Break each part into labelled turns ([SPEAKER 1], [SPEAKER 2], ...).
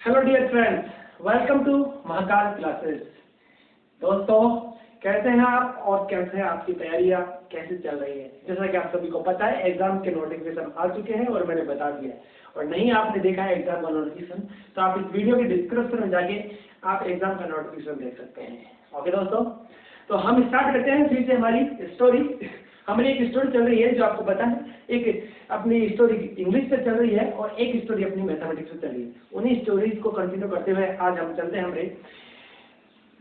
[SPEAKER 1] Hello dear friends, welcome to Mahakal classes. दोस्तों, कैसे हैं आप और कैसे हैं आपकी तैयारियां कैसे चल रही है? जैसा कि आप सभी को पता है, एग्जाम के नोटिफिकेशन आ चुके हैं और मैंने बता दिया है। और नहीं आपने देखा है एग्जाम का नोटिफिकेशन, तो आप इस वीडियो के डिस्क्रिप्शन में जाके आप एग्जाम का नोटिफिकेशन देख सकते हैं। ओके दोस्तों, तो हम स्टार्ट करते हैं फिर से हमारी स्टोरी। हमारी एक स्टोरी चल रही है जो आपको पता है, एक अपनी स्टोरी इंग्लिश पे चल रही है और एक स्टोरी अपनी मैथमेटिक्स पे चल रही है। उन्हीं स्टोरीज को कंटिन्यू करते हुए आज हम चलते हैं हमारे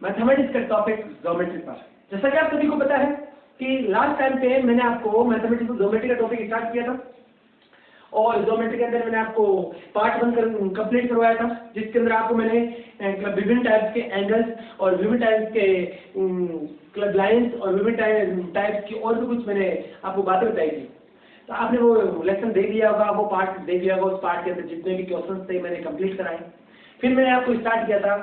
[SPEAKER 1] मैथमेटिक्स का टॉपिक ज्योमेट्री पर। जैसा कि आप सभी को पता है कि लास्ट टाइम पे मैंने आपको मैथमेटिक्स में ज्योमेट्री का टॉपिक स्टार्ट किया था और ज्योमेट्री के अंदर मैंने आपको पार्ट 1 कंप्लीट करवाया था, जिसके अंदर आपको मैंने विभिन्न टाइप्स के एंगल्स और विभिन्न टाइप्स के लाइंस और विभिन्न टाइप्स की और भी कुछ मैंने आपको बातें बताई थी। तो आपने वो लेसन देख लिया होगा, वो पार्ट देख लिया होगा। उस पार्ट के अंदर जितने भी क्वेश्चन थे मैंने कंप्लीट कराए। फिर मैंने आपको स्टार्ट किया था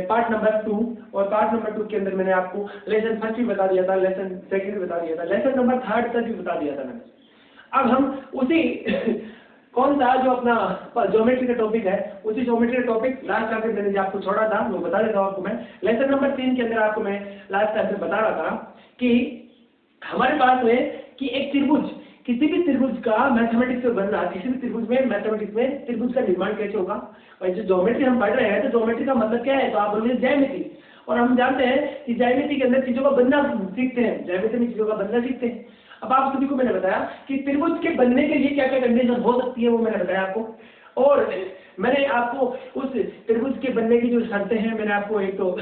[SPEAKER 1] पार्ट नंबर 2 और पार्ट नंबर 2 के अंदर मैंने आपको लेसन फर्स्ट भी बता दिया था, लेसन सेकंड भी बता दिया था, लेसन नंबर 3 तक भी बता दिया था मैंने। अब हम उसी कौन सा जो अपना ज्योमेट्री का टॉपिक है, उसी ज्योमेट्री का टॉपिक लास्ट टाइम मैंने जो आपको छोड़ा था वो बता देता हूँ आपको मैं। लेसन नंबर 3 के अंदर आपको मैं लास्ट टाइम में बता रहा था कि हमारे पास में कि एक त्रिभुज, किसी भी त्रिभुज का मैथमेटिक्स में बनना, किसी भी त्रिभुज में मैथमेटिक्स में त्रिभुज का निर्माण कैसे होगा। और जो ज्योमेट्री हम पढ़ रहे हैं तो ज्योमेट्री का मतलब क्या है, तो आप बोलिए ज्यामिति। और हम जानते हैं कि ज्यामिति के अंदर चीजों का बनना सीखते हैं, ज्यामिति में चीजों का बनना सीखते हैं। अब आप सभी को मैंने बताया कि त्रिभुज के बनने के लिए क्या क्या कंडीशन हो सकती है, वो मैंने बताया आपको। और मैंने आपको उस त्रिभुज के बनने की जो शर्तें हैं मैंने आपको एक तो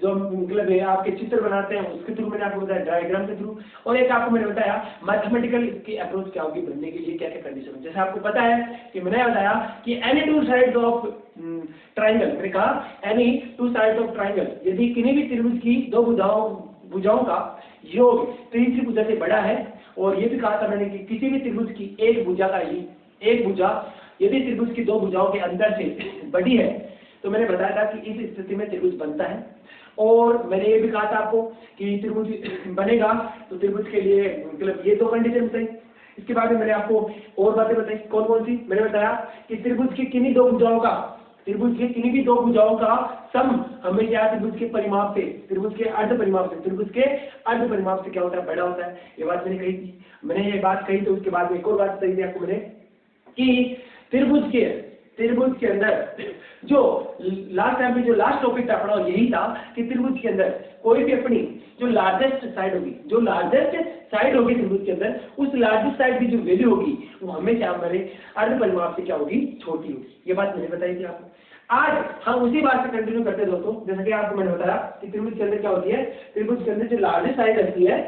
[SPEAKER 1] जो मतलब आपके चित्र बनाते हैं उसके थ्रू मैंने आपको बताया, डायग्राम के थ्रू, और एक आपको मैंने बताया मैथमेटिकल की अप्रोच क्या होगी बनने के लिए, क्या क्या कंडीशन। जैसे आपको पता है कि मैंने बताया कि any two sides of triangle, मैंने कहा any two sides of triangle, यदि किन्हीं भी त्रिभुज की दो भुजाओं का योग तीसरी भुजा से बड़ा है। और ये भी कहा था मैंने कि किसी भी त्रिभुज की एक भुजा यदि त्रिभुज की दो भुजाओं के अंदर से बड़ी है तो मैंने बताया था कि इस स्थिति में त्रिभुज बनता है। और मैंने ये भी कहा था आपको कि त्रिभुज बनेगा तो त्रिभुज के लिए मतलब ये दो कंडीशन बताई। इसके बाद में मैंने आपको और बातें बताई। कौन कौन सी? मैंने बताया कि त्रिभुज की किन्हीं भी दो भुजाओं का सम हमेशा त्रिभुज के परिमाप से, त्रिभुज के अर्ध परिमाप से क्या होता है, बड़ा होता है। ये बात मैंने कही थी। मैंने ये बात कही तो उसके बाद में एक और बात बताई थी आपको मैंने कि त्रिभुज के अंदर जो लास्ट टाइम में जो लास्ट टॉपिक था अपना यही था कि त्रिभुज के अंदर कोई भी अपनी जो लार्जेस्ट साइड होगी त्रिभुज के अंदर, उस लार्जेस्ट साइड की जो वैल्यू होगी वो हमेशा हमारे अर्ध परिमाप से क्या होगी, छोटी होगी। ये बात मैंने बताई थी आपको। आज हम उसी बात से कंटिन्यू करते हैं दोस्तों। जैसा कि आपको मैंने बताया कि त्रिभुज के अंदर क्या होती है, त्रिभुज के अंदर जो लार्जेस्ट साइड रहती है,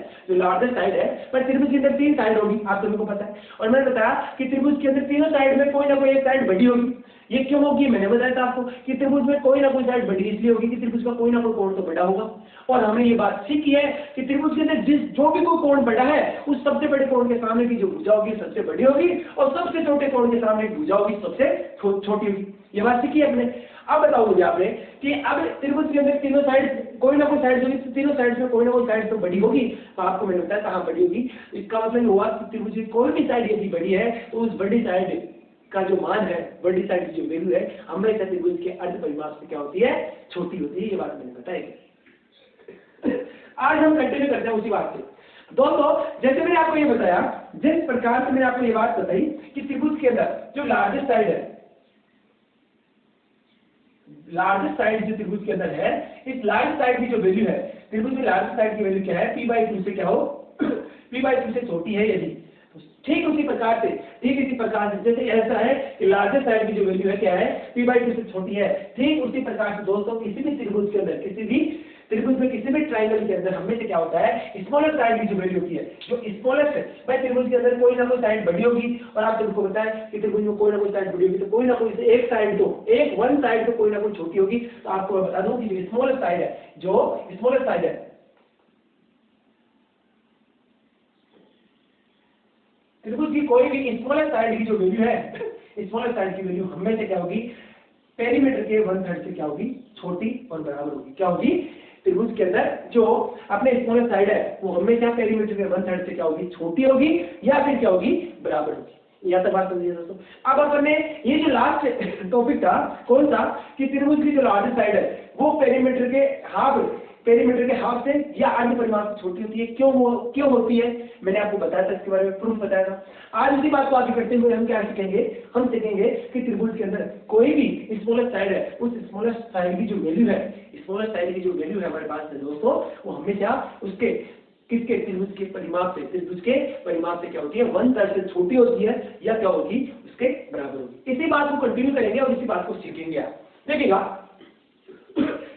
[SPEAKER 1] पर त्रिभुज के अंदर 3 साइड होगी, आप सभी को पता है। और मैंने बताया कि त्रिभुज के अंदर तीनों साइड में कोई ना कोई एक साइड बड़ी होगी। ये क्यों होगी? मैंने बताया था आपको कि त्रिभुज में कोई ना कोई साइड बड़ी इसलिए होगी कि त्रिभुज का कोई ना कोई कोण तो बड़ा होगा। और हमने ये बात सीखी है कि त्रिभुज के अंदर जो भी कोई कोण बड़ा है उस सबसे बड़े कोण के सामने की जो भुजा होगी सबसे बड़ी होगी और सबसे छोटे कोण के सामने की भुजा होगी सबसे छोटी होगी। ये बात सीखी है हमने। अब बताओ मुझे आपने कि अब त्रिभुज के अंदर तीनों साइड कोई ना कोई साइड होगी, तीनों साइड में कोई ना कोई साइड तो बड़ी होगी। तो आपको मैंने बताया कहाँ बड़ी होगी, इसका मतलब हुआ कि त्रिभुज की कोई भी साइड यदि बड़ी है तो उस बड़ी साइड का जो मान है, बड़ी साइड की जो वैल्यू है, हमेशा त्रिभुज के अर्ध परिमाप से क्या होती है, छोटी होती है। ये बात मैंने बताई। आज हम कंटिन्यू करते हैं उसी बात से। दोस्तों, जैसे मैंने आपको ये बताया, जिस प्रकार से मैंने आपको ये बात बताई कि त्रिभुज के अंदर जो लार्जेस्ट साइड जो त्रिभुज के अंदर है, इस लार्ज साइड की जो वैल्यू है, त्रिभुज में लार्ज साइड की वैल्यू क्या है, p/2 से क्या हो, p/2 से छोटी है यदि, ठीक इसी प्रकार से जैसे ऐसा है कि लार्जेस्ट साइड की जो वैल्यू है क्या है, p/2 से छोटी है। ठीक उसी प्रकार से दोस्तों किसी भी त्रिभुज के अंदर, किसी भी ट्राइंगल के अंदर हमेशा क्या होता है, स्मॉलेस्ट साइड की जो वैल्यू होती है, जो स्मॉलेस्ट है भाई, त्रिभुज के अंदर कोई ना कोई साइड बड़ी होगी। और आप सबको पता है कि त्रिभुज में कोई ना कोई साइड बड़ी होगी तो कोई ना कोई से एक साइड तो कोई ना कोई छोटी होगी। तो आपको बता दूं कि जो स्मॉलेस्ट साइड है त्रिभुज की कोई भी स्मॉलेस्ट साइड की जो वैल्यू है, स्मॉलेस्ट साइड की वैल्यू हमेशा क्या होगी, पेरीमीटर के 1/3 से क्या होगी, छोटी और बराबर होगी। क्या होगी? त्रिभुज के अंदर जो अपने स्मॉलेस्ट साइड है वो हमेशा पेरीमीटर के 1/3 से क्या होगी, छोटी होगी या फिर क्या होगी, बराबर होगी। या तक बात समझिए दोस्तों। अब अपन ने ये जो लास्ट टॉपिक था कौन सा कि त्रिभुज की जो लार्जेस्ट साइड है वो पेरीमीटर के हाफ से या आधी परिमाण से छोटी होती है। क्यों होती है मैंने आपको बताया था, इसके बारे में प्रूफ बताया था। आज इसी बात को आगे करते हुए हम क्या सीखेंगे, हम सीखेंगे कि त्रिभुज के अंदर कोई भी स्मॉलेस्ट साइड है, उस स्मॉलेस्ट साइड की जो वैल्यू है, स्मॉलेस्ट साइड की जो वैल्यू है हमारे पास है दोस्तों, वो हमेशा उसके किसके त्रिभुज के परिमाप से क्या होती है, 1/3 से छोटी होती है या क्या होगी, उसके बराबर होगी। इसी बात को कंटिन्यू करेंगे और इसी बात को सीखेंगे। आप देखिएगा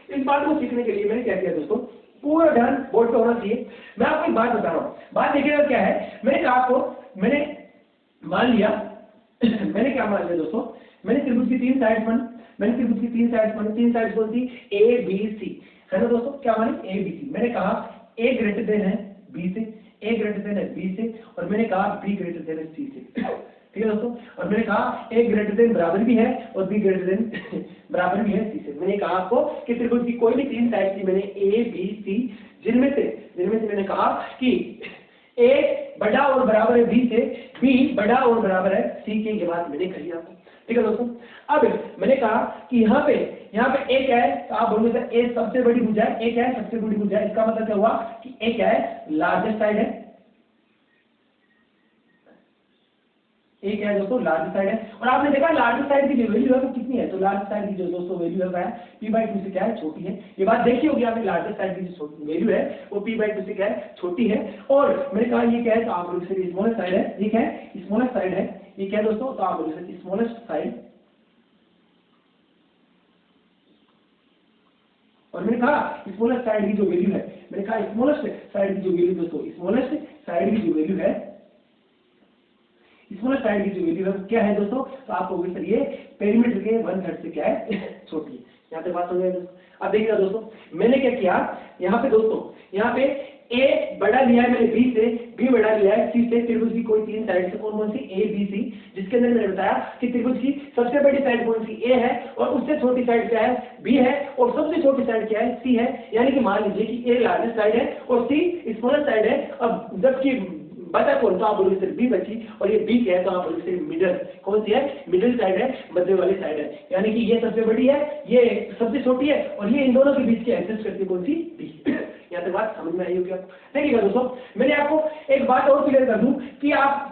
[SPEAKER 1] इस बात को सीखने के लिए मैंने क्या किया दोस्तों, पूरा ध्यान बोर्ड पे होना चाहिए। मैं आपको एक बात बता रहा हूँ, बात देखिएगा क्या है। मैंने मान लिया मैंने क्या मान लिया दोस्तों, मैंने त्रिभुज की तीन साइड मानी, तीन साइड कौन सी, ए बी सी है ना दोस्तों। क्या मानी, ए बी सी। मैंने कहा ए ग्रेटर देन है बी से, ए ग्रेटर देन है बी से, और मैंने कहा बी ग्रेटर देन है सी से। ठीक है दोस्तों, और मैंने कहा ए ग्रेटर देन बराबर भी है और बी ग्रेटर देन बराबर भी है सी से। मैंने कहा आपको कि त्रिभुज की कोई भी तीन साइड थी, मैंने ए बी सी, जिनमें से मैंने कहा कि ए बड़ा और बराबर है बी से, बी बड़ा और बराबर है सी के, ये बात मैंने कही आपको। ठीक है दोस्तों, अब मैंने कहा कि यहाँ पे एक है, तो आप बोलोगे सर ए सबसे बड़ी भुजा है, एक है सबसे बड़ी भुजा है, इसका मतलब क्या हुआ कि एक है लार्जेस्ट साइड है, एक है दोस्तों लार्जेस्ट साइड है। और आपने देखा लार्जेस्ट साइड की जो वैल्यू है वो कितनी है, तो लार्जेस्ट साइड की जो दोस्तों वैल्यू है p/2 से क्या है, छोटी है। ये बात देखी होगी आपने, लार्जेस्ट साइड की जो वैल्यू है वो p/2 से क्या है, छोटी है। और मैंने कहा ये क्या है, तो आप बोलोगे सर स्मॉलेस्ट साइड है, ठीक है स्मॉलेस्ट साइड है, ये क्या है दोस्तों, तो आप बोलोगे सर स्मॉलेस्ट साइड। और मैंने कहा स्मॉलेस्ट साइड की जो वैल्यू है, मैंने कहा स्मॉलेस्ट साइड की जो वैल्यू दोस्तों, स्मॉलेस्ट साइड की जो वैल्यू है, स्मॉलेस्ट साइड की जो वैल्यू है क्या है दोस्तों, तो आप कहोगे सर ये पेरीमीटर के 1/3 से क्या है, छोटी है। यहाँ पे बात हो गई दोस्तों। अब देखिएगा दोस्तों, मैंने क्या किया यहाँ पे दोस्तों, यहाँ पे ए बड़ा लिया है मैंने बी से, बी बड़ा लिया है सी से। त्रिभुज की कोई तीन साइड से कौन सी, ए बी सी, जिसके अंदर मैंने बताया कि त्रिभुज की सबसे बड़ी साइड कौन सी, ए है, और उससे छोटी साइड क्या है, बी है, और सबसे छोटी साइड क्या है, सी है। यानी कि मान लीजिए कि ए लार्जेस्ट साइड है और सी स्मॉलेस्ट साइड है। अब जबकि बचा कौन, तो आप बोलोगे सर बी बची, और ये बी क्या है, तो आप बोलोगे सर मिडल, कौन सी है, मिडिल साइड है, मध्य वाली साइड है। यानी कि ये सबसे बड़ी है, ये सबसे छोटी है, और ये इन दोनों के बीच की एडजस्ट करती है कौन सी, बी। यहाँ तक बात समझ में आई होगी आपको। देखिएगा दोस्तों, मैंने आपको एक बात और क्लियर कर दूं कि आप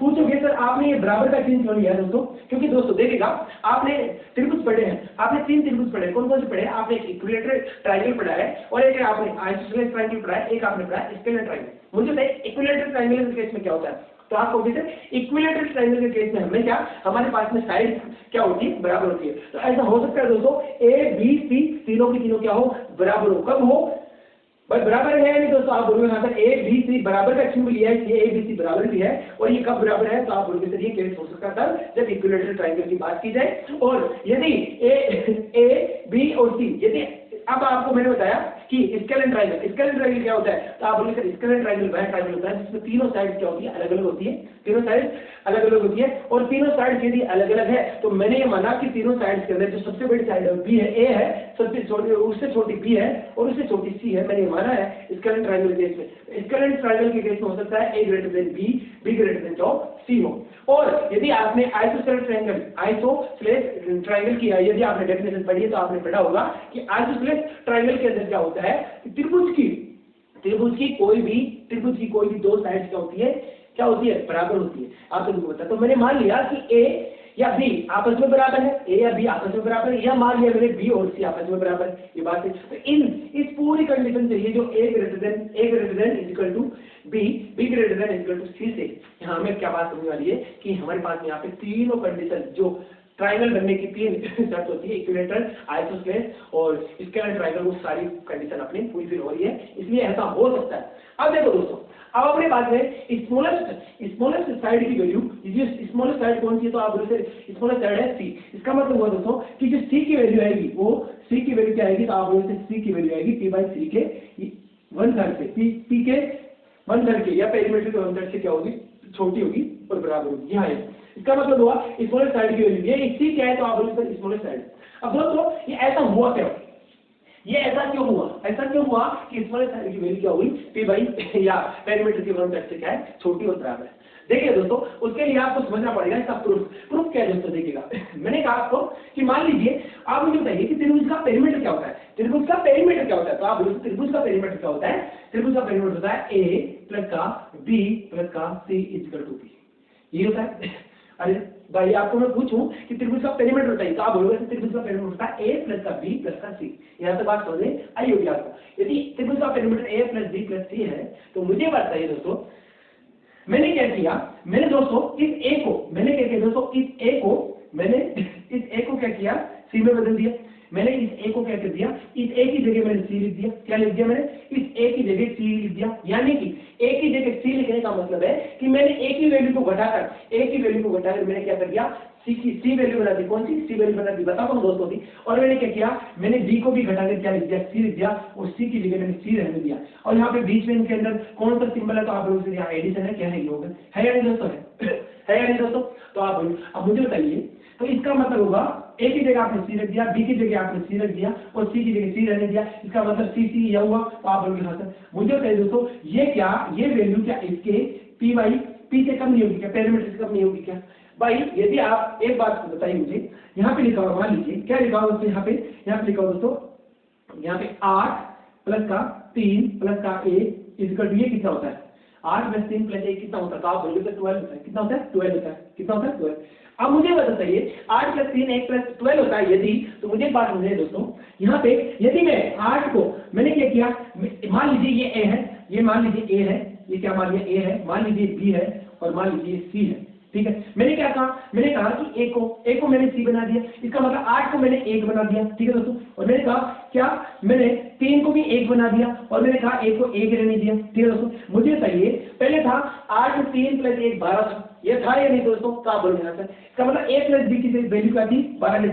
[SPEAKER 1] पूछोगे सर आपने ये बराबर का चिन्ह क्यों लिया दोस्तों, क्योंकि दोस्तों देखिएगा आपने त्रिभुज पढ़े हैं, आपने तीन त्रिभुज पढ़े, कौन कौन से पढ़े, आपने एक इक्विलेटरल ट्रायंगल पढ़ा है, और एक आपने आइसोसेलेस ट्रायंगल पढ़ा है, एक आपने पढ़ा है स्केलर ट्रायंगल। मुझे बताइए इक्विलेटरल ट्रायंगल के केस में क्या होता है, तो आपको इक्विलेटरल ट्रायंगल के केस में हमेशा हमारे पास में साइड क्या होती है, बराबर होती है। तो ऐसा हो सकता है दोस्तों ए बी सी तीनों की तीनों क्या हो, बराबर हो। कब हो, बस बराबर है नहीं दोस्तों, आप बोलोगे हाँ सर ए बी सी बराबर का चिन्ह लिया है, ये ए बी सी बराबर भी है, और ये कब बराबर है, तो आप बोलोगे सर ये केस हो सकता था जब इक्विलेटरल ट्रायंगल की बात की जाए। और यदि ए बी और सी, यदि अब आपको मैंने बताया कि स्केलर ट्रायंगल क्या होता है, तो आप बोलोगे सर स्केलर ट्रायंगल वह ट्रायंगल होता है जिसमें तीनों साइड क्या होती है, अलग अलग होती है, तीनों साइड अलग अलग होती है। और तीनों साइड यदि अलग अलग है तो मैंने ये माना कि तीनों साइड के अंदर जो सबसे बड़ी साइड है बी है, ए है, सबसे छोटी उससे छोटी बी है, और उससे छोटी सी है, मैंने ये माना है स्केलर ट्रायंगल केस में। स्केलर ट्रायंगल के केस में हो सकता है A greater than B, B greater than C हो। और यदि आपने आइसोसेलेस ट्रायंगल किया, यदि आपने डेफिनेशन पढ़ी है तो आपने पढ़ा होगा कि आइसोसेलेस ट्रायंगल के अंदर क्या होता है, त्रिभुज की कोई भी दो साइड्स क्या होती है, बराबर होती है। आपको बता, तो मैंने मान लिया कि ए या बी आपस में बराबर है, ए या बी आपस में बराबर है, या मान लिया मैंने बी और सी आपस में बराबर है, ये बात है। तो इस पूरी कंडीशन से ये जो A greater than equal to B, B greater than equal to C से यहाँ हमें क्या बात होने वाली है कि हमारे पास में यहाँ पे तीनों कंडीशन जो ट्रायंगल बनने की तीन शर्त होती है, इक्विलेटरल, आइसोसेलेस और स्केलर ट्रायंगल, वो सारी कंडीशन अपनी फुलफिल हो रही है, इसलिए ऐसा हो सकता है। अब देखो दोस्तों, अब अपने बात में स्मॉलेस्ट साइड की वैल्यू, स्मॉलेस्ट साइड कौन सी है, तो आप बोलते हैं स्मॉलेस्ट साइड है सी। इसका मतलब हुआ दोस्तों कि जो सी की वैल्यू आएगी, वो सी की वैल्यू क्या आएगी, तो आप बोलते हैं सी की वैल्यू आएगी p/3 के 1/3 से, p के 1/3 के, या पेरीमीटर के 1/3 से क्या होगी, छोटी होगी और बराबर होगी। यहाँ इसका मतलब हुआ स्मॉलेस्ट साइड की वैल्यू, ये सी क्या है, तो आप बोलते हैं स्मॉलेस्ट साइड। अब दोस्तों ये ऐसा हुआ क्या, ये ऐसा क्यों हुआ? ऐसा क्यों हुआ कि स्मॉलेस्ट साइड की वैल्यू क्या हुई? पी बाई या पेरीमीटर की वन से क्या है? छोटी और बराबर है। देखिए दोस्तों, उसके लिए आपको समझना पड़ेगा इसका प्रूफ क्या है दोस्तों। देखिएगा, मैंने कहा आपको कि मान लीजिए आप मुझे बताइए कि त्रिभुज का पेरीमीटर क्या होता है? त्रिभुज का पेरीमीटर क्या होता है? तो आप बोलो त्रिभुज का पेरीमीटर क्या होता है? त्रिभुज का पेरीमीटर होता है ए प्लस का बी प्लस का सी इक्वल टू बी। ये होता है। अरे भाई आपको मैं पूछूं कि त्रिभुज का पेरीमीटर बताइए, तो आप बोलोगे त्रिभुज का पेरीमीटर होता है ए प्लस का बी प्लस का सी। यहाँ से बात समझ आई होगी आपको। यदि त्रिभुज का पेरीमीटर ए प्लस बी प्लस सी है तो मुझे बताइए दोस्तों, मैंने क्या किया? मैंने दोस्तों इस ए को मैंने क्या किया दोस्तों? मैंने इस ए को क्या किया? सी में बदल दिया। मैंने इस ए को क्या कर दिया? इस ए की जगह मैंने सी लिख दिया। क्या लिख दिया मैंने? इस ए की जगह सी लिख दिया। यानी कि ए की जगह सी लिखने का मतलब है कि मैंने ए की वैल्यू को घटाकर मैंने क्या कर दिया? सी वैल्यू बना दी। कौन सी सी वैल्यू बना दी? बताता हूँ दोस्तों दी। और मैंने क्या किया? मैंने डी को भी घटाकर क्या लिख दिया? सी लिख दिया और सी की जगह मैंने सी रहने दिया। और यहाँ पे बीच में इनके अंदर कौन सा सिंबल है? तो आप लोगों से यहाँ एडिशन है, क्या है? योग है या नहीं दोस्तों? है या नहीं दोस्तों? तो आप अब मुझे बताइए, तो इसका मतलब होगा ए की जगह आपने सी रख दिया, बी की जगह आपने सी रख दिया और सी की जगह सी रहने दिया। इसका मतलब सी सी यह हुआ। तो आप बोलोगे हाँ सर। मुझे बताइए दोस्तों, ये वैल्यू क्या इसके पी बाई पी से कम नहीं होगी क्या? पेरीमीटर से कम नहीं होगी क्या? भाई यदि आप एक बात बताइए मुझे, यहाँ पे लिखा हुआ, मान लीजिए क्या लिखा हुआ दोस्तों? यहाँ पे लिखा हुआ दोस्तों, यहाँ पे 8 प्लस का 3 प्लस का a इक्वल टू ये कितना होता है? 8 प्लस 3 प्लस 1 कितना होता है? तो आप बोलोगे 12 होता है। कितना होता है? 12 होता है। कितना होता है? 12। अब मुझे बताइए 8 प्लस 3 1 प्लस 12 होता है यदि, तो मुझे एक बात समझिए दोस्तों, यहाँ पे यदि मैं 8 को मैंने क्या किया? मान लीजिए ये a है, ये मान लीजिए a है, ये क्या मान लिया? a है, मान लीजिए b है और मान लीजिए c है। ठीक है, मैंने क्या कहा? मैंने कहा कि a को मैंने c बना दिया। इसका मतलब 8 को मैंने 1 बना दिया। ठीक है दोस्तों, और मैंने कहा क्या? मैंने 3 को भी 1 बना दिया और मैंने कहा 1 को 1 रहने दिया। ठीक है दोस्तों, मुझे बताइए पहले था 8 3 प्लस 1 12 था, ये था या नहीं दोस्तों? क्या बोल रहे हैं? इसका मतलब a प्लस b की वैल्यू क्या थी? 12 थी।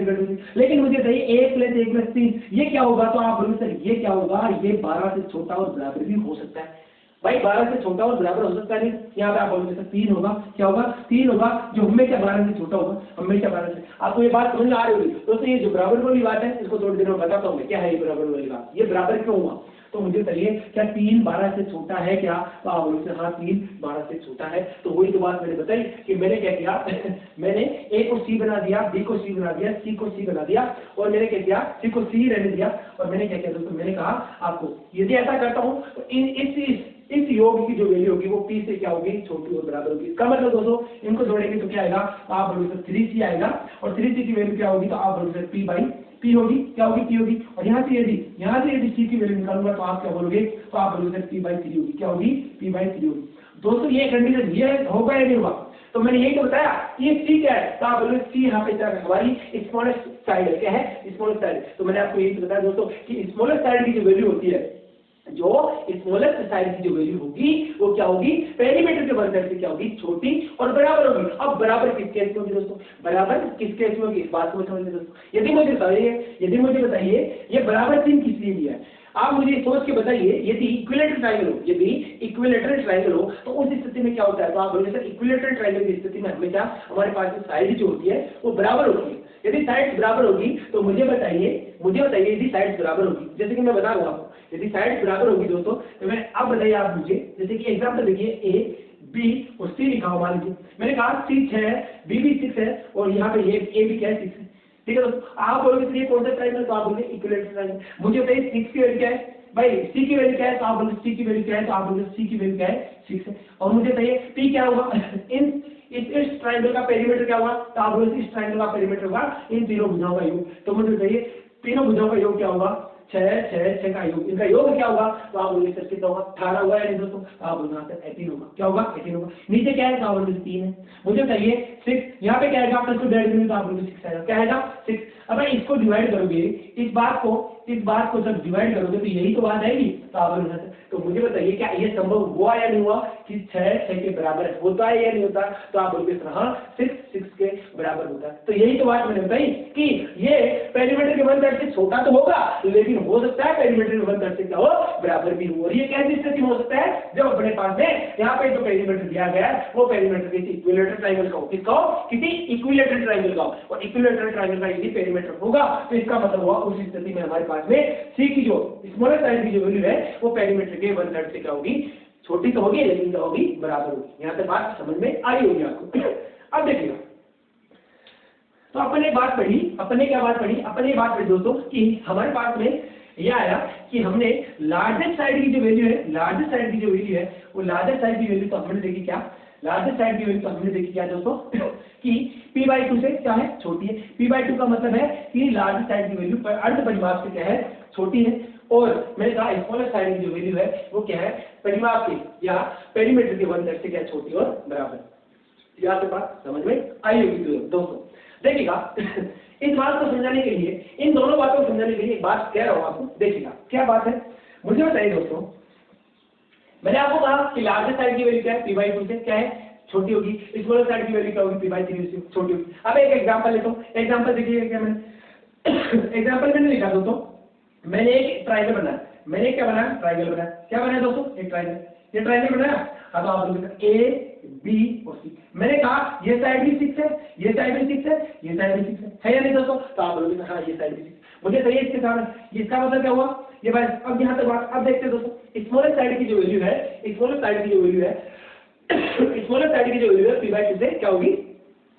[SPEAKER 1] लेकिन मुझे बताइए a प्लस 1 प्लस 3 ये क्या होगा? तो आप बोलोगे सर ये क्या होगा? ये 12 से छोटा और बराबर भी हो सकता है। भाई 12 से छोटा और बराबर हो सकता है नहीं? यहाँ पे आप बोलोगे सर 3 होगा। क्या होगा? 3 होगा, जो हमेशा 12 से छोटा होगा, हमेशा 12 से। आपको ये बात समझ में आ रही होगी दोस्तों? ये जो बराबर वाली बात है इसको थोड़ी देर में बताता हूँ मैं क्या है ये बराबर वाली बात। ये बराबर क्यों हुआ? तो मुझे बताइए क्या 3 12 से छोटा है क्या? तो आप बोलोगे हाँ 3 12 से छोटा है। तो वही तो बात मैंने बताई कि मैंने क्या किया? मैंने a को c बना दिया, b को c बना दिया, c को c बना दिया और मैंने क्या किया? c को c रहने दिया। और मैंने क्या किया दोस्तों? मैंने कहा आपको यदि ऐसा करता हूँ तो इस योग की जो वैल्यू होगी वो p से क्या होगी? छोटी और बराबर होगी। इसका मतलब दोस्तों इनको जोड़ेंगे तो क्या आएगा? आप बोलोगे 3c आएगा और 3c की वैल्यू क्या होगी? तो आप बोलोगे p बाई p होगी। क्या होगी? p होगी। और यहाँ से यदि c की वैल्यू निकालूंगा तो आप क्या बोलोगे? तो आप बोलोगे p बाई 3 होगी। क्या होगी? p बाई 3 होगी। दोस्तों ये कंडीशन ये होगा या नहीं होगा? तो मैंने यही तो बताया ये c क्या है? तो आप बोलोगे c यहाँ पे क्या है? हमारी स्मॉलेस्ट साइड है। क्या है? Smallest side. तो मैंने आपको यही तो बताया दोस्तों कि स्मॉलेस्ट साइड की जो वैल्यू होती है, जो स्मॉलेस्ट साइड की जो वैल्यू होगी वो क्या होगी? पेरीमीटर के वन साइड से क्या होगी? छोटी और बराबर होगी। अब बराबर किस केस में होगी दोस्तों? बराबर किस केस में होगी? इस बात को समझिए दोस्तों। यदि मुझे बताइए ये बराबर चिन्ह किस लिए दिया है? आप मुझे सोच के बताइए, यदि इक्विलेटरल ट्रायंगल हो तो उस स्थिति में क्या होता है? तो आप बोलिए सर इक्विलेटरल ट्रायंगल की स्थिति में हमेशा हमारे पास साइड जो होती है वो बराबर होती है। यदि साइड बराबर होगी तो मुझे बताइए यदि साइड बराबर होगी, जैसे कि मैं बता रहा हूँ, यदि साइड बराबर होगी दोस्तों तो मैं अब बताइए आप मुझे, जैसे कि एग्जाम्पल देखिए a b और c लिखा हुआ, मान लीजिए मैंने कहा c 6 है, b भी 6 है और यहाँ पे ये a भी क्या है? 6 है। ठीक है दोस्तों, आप बोलोगे ये कौन सा ट्रायंगल? तो आप बोलोगे इक्विलेटरल ट्रायंगल। मुझे बताइए 6 की वैल्यू क्या है? भाई c की वैल्यू क्या है? तो आप बोलोगे c की वैल्यू क्या है? तो आप बोलोगे c की वैल्यू क्या है? 6 है। और मुझे बताइए p क्या होगा? इस ट्रायंगल का पेरीमीटर क्या होगा? तो आप बोलोगे इस ट्रायंगल का पेरीमीटर होगा इन तीनों भुजाओं का योग। तो मुझे बताइए तीनों भुजाओं का योग क्या होगा? 6 का योग, इनका योग क्या होगा? तो आप बोलिए सर कितना होगा? 18 हुआ या नहीं दोस्तों? आप बोलना सर 18 होगा। क्या होगा? 18 होगा। नीचे क्या है? तो आप बोलोगे 3 है। मुझे बताइए 6 यहाँ पे क्या आएगा? आपने इसको डिवाइड करेंगे तो आप बोलोगे 6 आएगा। क्या आएगा? 6। अब इसको डिवाइड करोगे, इस बात को जब डिवाइड करोगे तो यही तो बात आएगी। तो आप बोलोगे सर, तो मुझे बताइए क्या ये संभव हुआ या नहीं हुआ कि 6 के बराबर होता है या नहीं होता? तो आप बोलोगे सर हाँ 6 के बराबर होता है। तो यही तो बात मैंने बताई कि ये पेरीमीटर के वन साइड से छोटा तो होगा, लेकिन हो सकता है पेरीमीटर के वन साइड से क्या हो? बराबर भी हो। और ये कैसी स्थिति हो सकता है? जब अपने पास में यहाँ पे जो पेरीमीटर दिया गया है वो पेरीमीटर किसी इक्विलेटरल ट्रायंगल का हो। किसका हो, किसी इक्विलैटरल ट्रायंगल का हो, और इक्विलैटरल ट्रायंगल का यदि पेरीमीटर होगा तो इसका मतलब हुआ उस स्थिति में हमारे पास में सी की जो स्मॉलर साइड की जो वैल्यू है वो पेरीमीटर के 1/3 से क्या होगी, छोटी तो होगी लेकिन क्या होगी, बराबर होगी। यहाँ तक बात समझ में आई होगी आपको। अब देखिएगा, तो अपन ने बात पढ़ी, अपन ने क्या बात पढ़ी, अपन ने बात पढ़ी दोस्तों कि हमारे पास में यह आया कि हमने लार्जेस्ट साइड की जो वैल्यू है, लार्जेस्ट साइड की जो वैल्यू है, वो लार्जेस्ट साइड की वैल्यू तो हमने देखी क्या, लार्जेस्ट साइड की वैल्यू तो हमने देखी क्या दोस्तों कि p/2 से क्या है, छोटी है। p/2 का मतलब है कि लार्जेस्ट साइड की वैल्यू अर्ध परिमाप से क्या है, छोटी है। और मैंने कहा स्मॉलर साइड की जो वैल्यू है वो क्या है, परिमाप के या पेरीमीटर के 1/3 से क्या छोटी और बराबर। यहाँ से बात समझ में आई होगी दोस्तों। देखिएगा इस बात को समझाने के लिए, इन दोनों बातों को समझाने के लिए एक बात कह रहा हूं आपको। देखिएगा क्या बात है, मुझे बताइए दोस्तों, मैंने आपको कहा कि लार्जेस्ट साइड की वैल्यू क्या है, p/2 से क्या है, छोटी होगी। स्मॉलर साइड की वैल्यू क्या होगी, p/3 से छोटी होगी। अब एक एग्जांपल लेता हूं, एग्जांपल देखिए क्या मैंने एग्जांपल मैंने लिखा दोस्तों, मैंने एक ट्रायंगल बनाया, मैंने क्या बनाया, ट्रायंगल बनाया। क्या बनाया दोस्तों, एक ट्रायंगल, ये ट्रायंगल बनाया। अब आप लोग ए बी और सी, मैंने कहा ये साइड भी 6 है, ये साइड भी 6 है, ये साइड भी 6 है या नहीं दोस्तों, तो आप लोग हाँ ये साइड भी 6, मुझे चाहिए इसके साथ, इसका मतलब क्या हुआ ये बात। अब यहाँ तक बात, अब देखते हैं दोस्तों स्मॉलर साइड की जो वैल्यू है, स्मॉलर साइड की जो वैल्यू है स्मॉलर साइड की जो वैल्यू है p/2 से क्या होगी,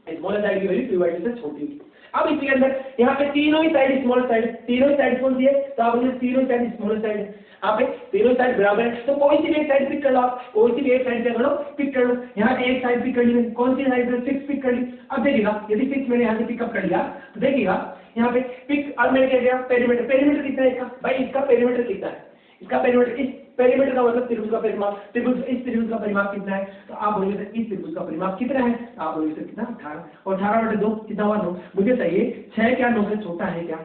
[SPEAKER 1] स्मॉलर साइड की वैल्यू p/2 से छोटी होगी। अब इसके अंदर यहाँ पे तीनों ही साइड स्मॉलर साइड, तीनों ही साइड कौन सी है, तो आप बोलिए तीनों साइड स्मॉलर साइड है। आप तीनों साइड बराबर है तो कोई सी भी एक साइड पिक कर लो, आप कोई सी भी एक साइड क्या करो, पिक कर लो। यहाँ पे एक साइड पिक कर ली, कौन सी साइड है, 6 पिक कर ली। अब देखिएगा यदि 6 मैंने यहाँ से पिकअप कर लिया तो देखिएगा यहाँ पे पिक, अब मैंने क्या किया, पेरीमीटर, पेरीमीटर कितना है इसका, भाई इसका पेरीमीटर कितना है, इसका पेरीमीटर, इस पेरीमीटर का मतलब त्रिभुज का परिमाप, त्रिभुज इस त्रिभुज का परिमाप कितना है, तो आप बोलिए सर इस त्रिभुज का परिमाप कितना है, तो आप बोलिए सर कितना, 18, और 18/2 कितना हुआ, 9। मुझे चाहिए 6 क्या 9 से छोटा है क्या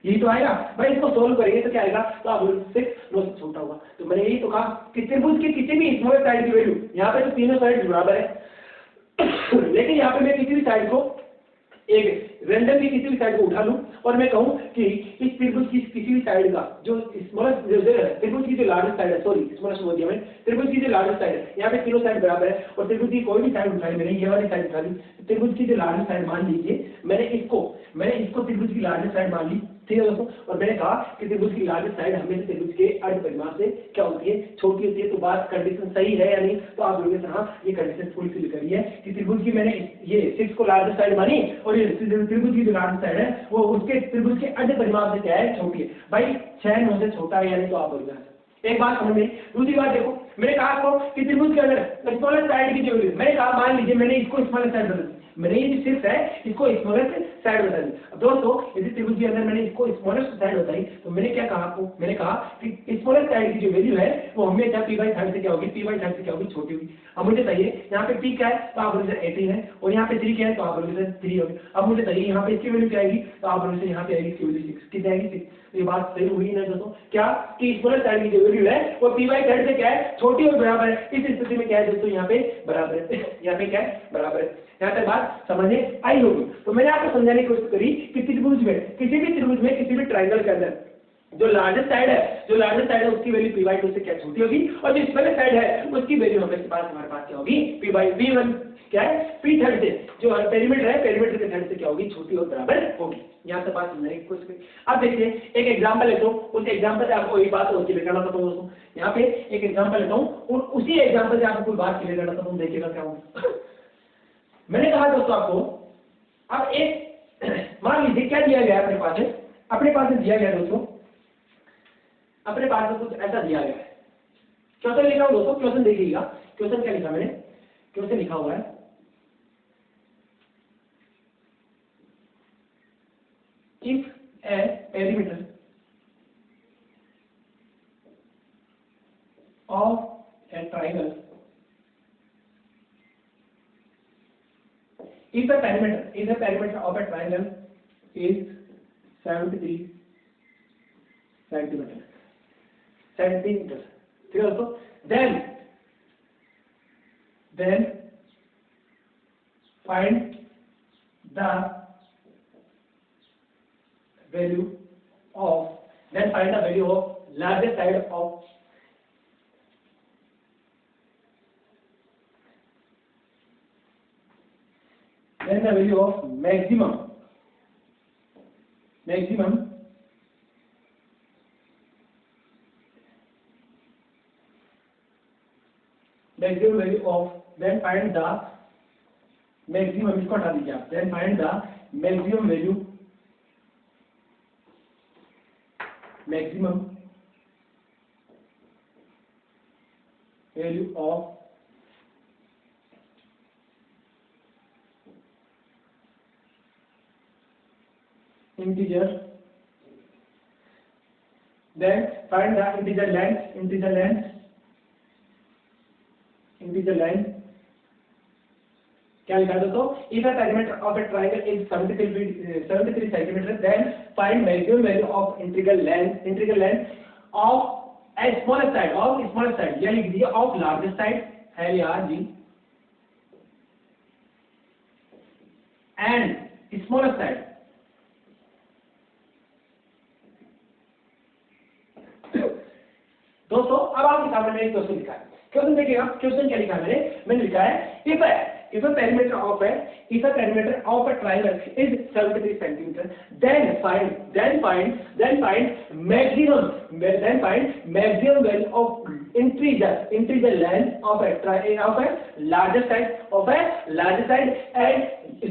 [SPEAKER 1] यही तो आएगा भाई, इसको सोल्व करेंगे तो क्या आएगा, तो आप बोलिए 6 9 से छोटा होगा। तो मैंने यही तो कहा कि त्रिभुज की किसी भी स्मॉलर साइड की वैल्यू, यहाँ पे तो तीनों साइड बराबर है लेकिन यहाँ पे मैं किसी भी साइड को एक रेंडमली किसी भी साइड को उठा लूं और मैं कहूं कि इस त्रिभुज की किसी भी साइड का जो स्मॉलर त्रिभुज की जो लार्जेस्ट साइड है, सॉरी स्मॉलर बोल दिया मैं, त्रिभुज की जो लार्जेस्ट साइड है, यहाँ पे तीनों साइड बराबर है और त्रिभुज की कोई भी साइड उठाई, मैंने ये वाली साइड उठा ली, त्रिभुज की जो लार्जेस्ट साइड मान लीजिए, मैंने इसको त्रिभुज की लार्जेस्ट साइड मान ली, ठीक है दोस्तों। और मैंने कहा कि त्रिभुज की लार्जेस्ट साइड हमेशा त्रिभुज के अर्ध परिमाप से क्या होती है, छोटी होती है। तो बात कंडीशन सही है या नहीं, तो आप लोगों ने हाँ ये कंडीशन फुलफिल करी है कि त्रिभुज की मैंने ये 6 को लार्जेस्ट साइड मानी और ये त्रिभुज की जो लार्जेस्ट साइड है वो उसके त्रिभुज के अर्ध परिमाप से क्या है, छोटी है। भाई 6 9 से छोटा है या नहीं, तो आप बोलिए एक बात समझ में। दूसरी बात देखो, मैंने कहा आपको कि त्रिभुज के अंदर स्मॉलर साइड की जो, मैंने कहा मान लीजिए मैंने इसको स्मॉलर साइड बदल दी, मैंने ये जो 6 है इसको स्मॉलर साइड बता दी। अब दोस्तों यदि त्रिभुज के अंदर मैंने इसको स्मॉलर साइड बताई तो मैंने क्या कहा आपको, मैंने कहा कि स्मॉलर साइड की जो वैल्यू है वो हमेशा p/3 से क्या होगी, p/3 से क्या होगी, छोटी होगी। अब मुझे चाहिए यहाँ पे p क्या है, तो आप बोलोगे 18 है, और यहाँ पे 3 क्या है, तो आप बोलोगे 3 होगी। अब मुझे चाहिए यहाँ पे इसकी वैल्यू क्या आएगी, तो आप बोलोगे यहाँ पे आएगी इसकी वैल्यू 6, कितनी आएगी 6। तो ये बात सही हुई ना दोस्तों, क्या कि स्मॉलर साइड की जो वैल्यू है वो p/3 से क्या है, छोटी और बराबर है। इस स्थिति में क्या है दोस्तों, यहाँ पे बराबर है, यहाँ पे क्या है, बराबर है। यहाँ तक बात समझ में आई होगी। तो मैंने आपको समझाने की कोशिश करी कि त्रिभुज में, किसी भी त्रिभुज में, किसी भी ट्रायंगल के अंदर जो लार्जेस्ट साइड है उसकी वैल्यू p/2 से क्या छोटी होगी, और जो स्मॉलर साइड है उसकी वैल्यू हमारे पास क्या होगी, p/1 क्या है, p/3 से जो पेरीमीटर है, पेरीमीटर के थर्ड से क्या होगी, छोटी और बराबर होगी। यहाँ से बात समझने की कोशिश करिए। अब देखिए एक एग्जांपल लेता हूँ, उस एग्जांपल से आपको एक बात और क्लियर करना चाहता हूँ दोस्तों। यहाँ पे एक एग्जांपल लेता हूँ और उसी एग्जांपल से आपको कोई बात क्लियर करना चाहता हूँ, देखिएगा क्या होगा। मैंने कहा दोस्तों आपको, अब एक मान लीजिए क्या दिया गया है अपने पास में दिया गया दोस्तों, अपने पास में कुछ ऐसा दिया गया है। क्वेश्चन लिखा हूं दोस्तों, क्वेश्चन देखिएगा, क्वेश्चन क्या लिखा मैंने, क्वेश्चन लिखा हुआ है if A perimeter of A triangle, if the perimeter of a triangle is 73 centimeters, ठीक है दोस्तों, then find the value of largest side of then the value of maximum value of, then find the maximum, इसको हटा दीजिए आप, then find the maximum value of integer, then find the integer length, क्या लिखा दोस्तों, if a perimeter of a triangle is 73 centimeters, then find maximum value of integral length of a smaller side, या लिख दीजिए of larger side है यहाँ जी, and smaller side, दोस्तों अब आपके सामने एक क्वेश्चन लिखा है, क्वेश्चन देखिएगा, क्वेश्चन क्या लिखा है मैंने लिखा है if a perimeter of a triangle is 73 centimeters, then find maximum value of integer length of a larger side and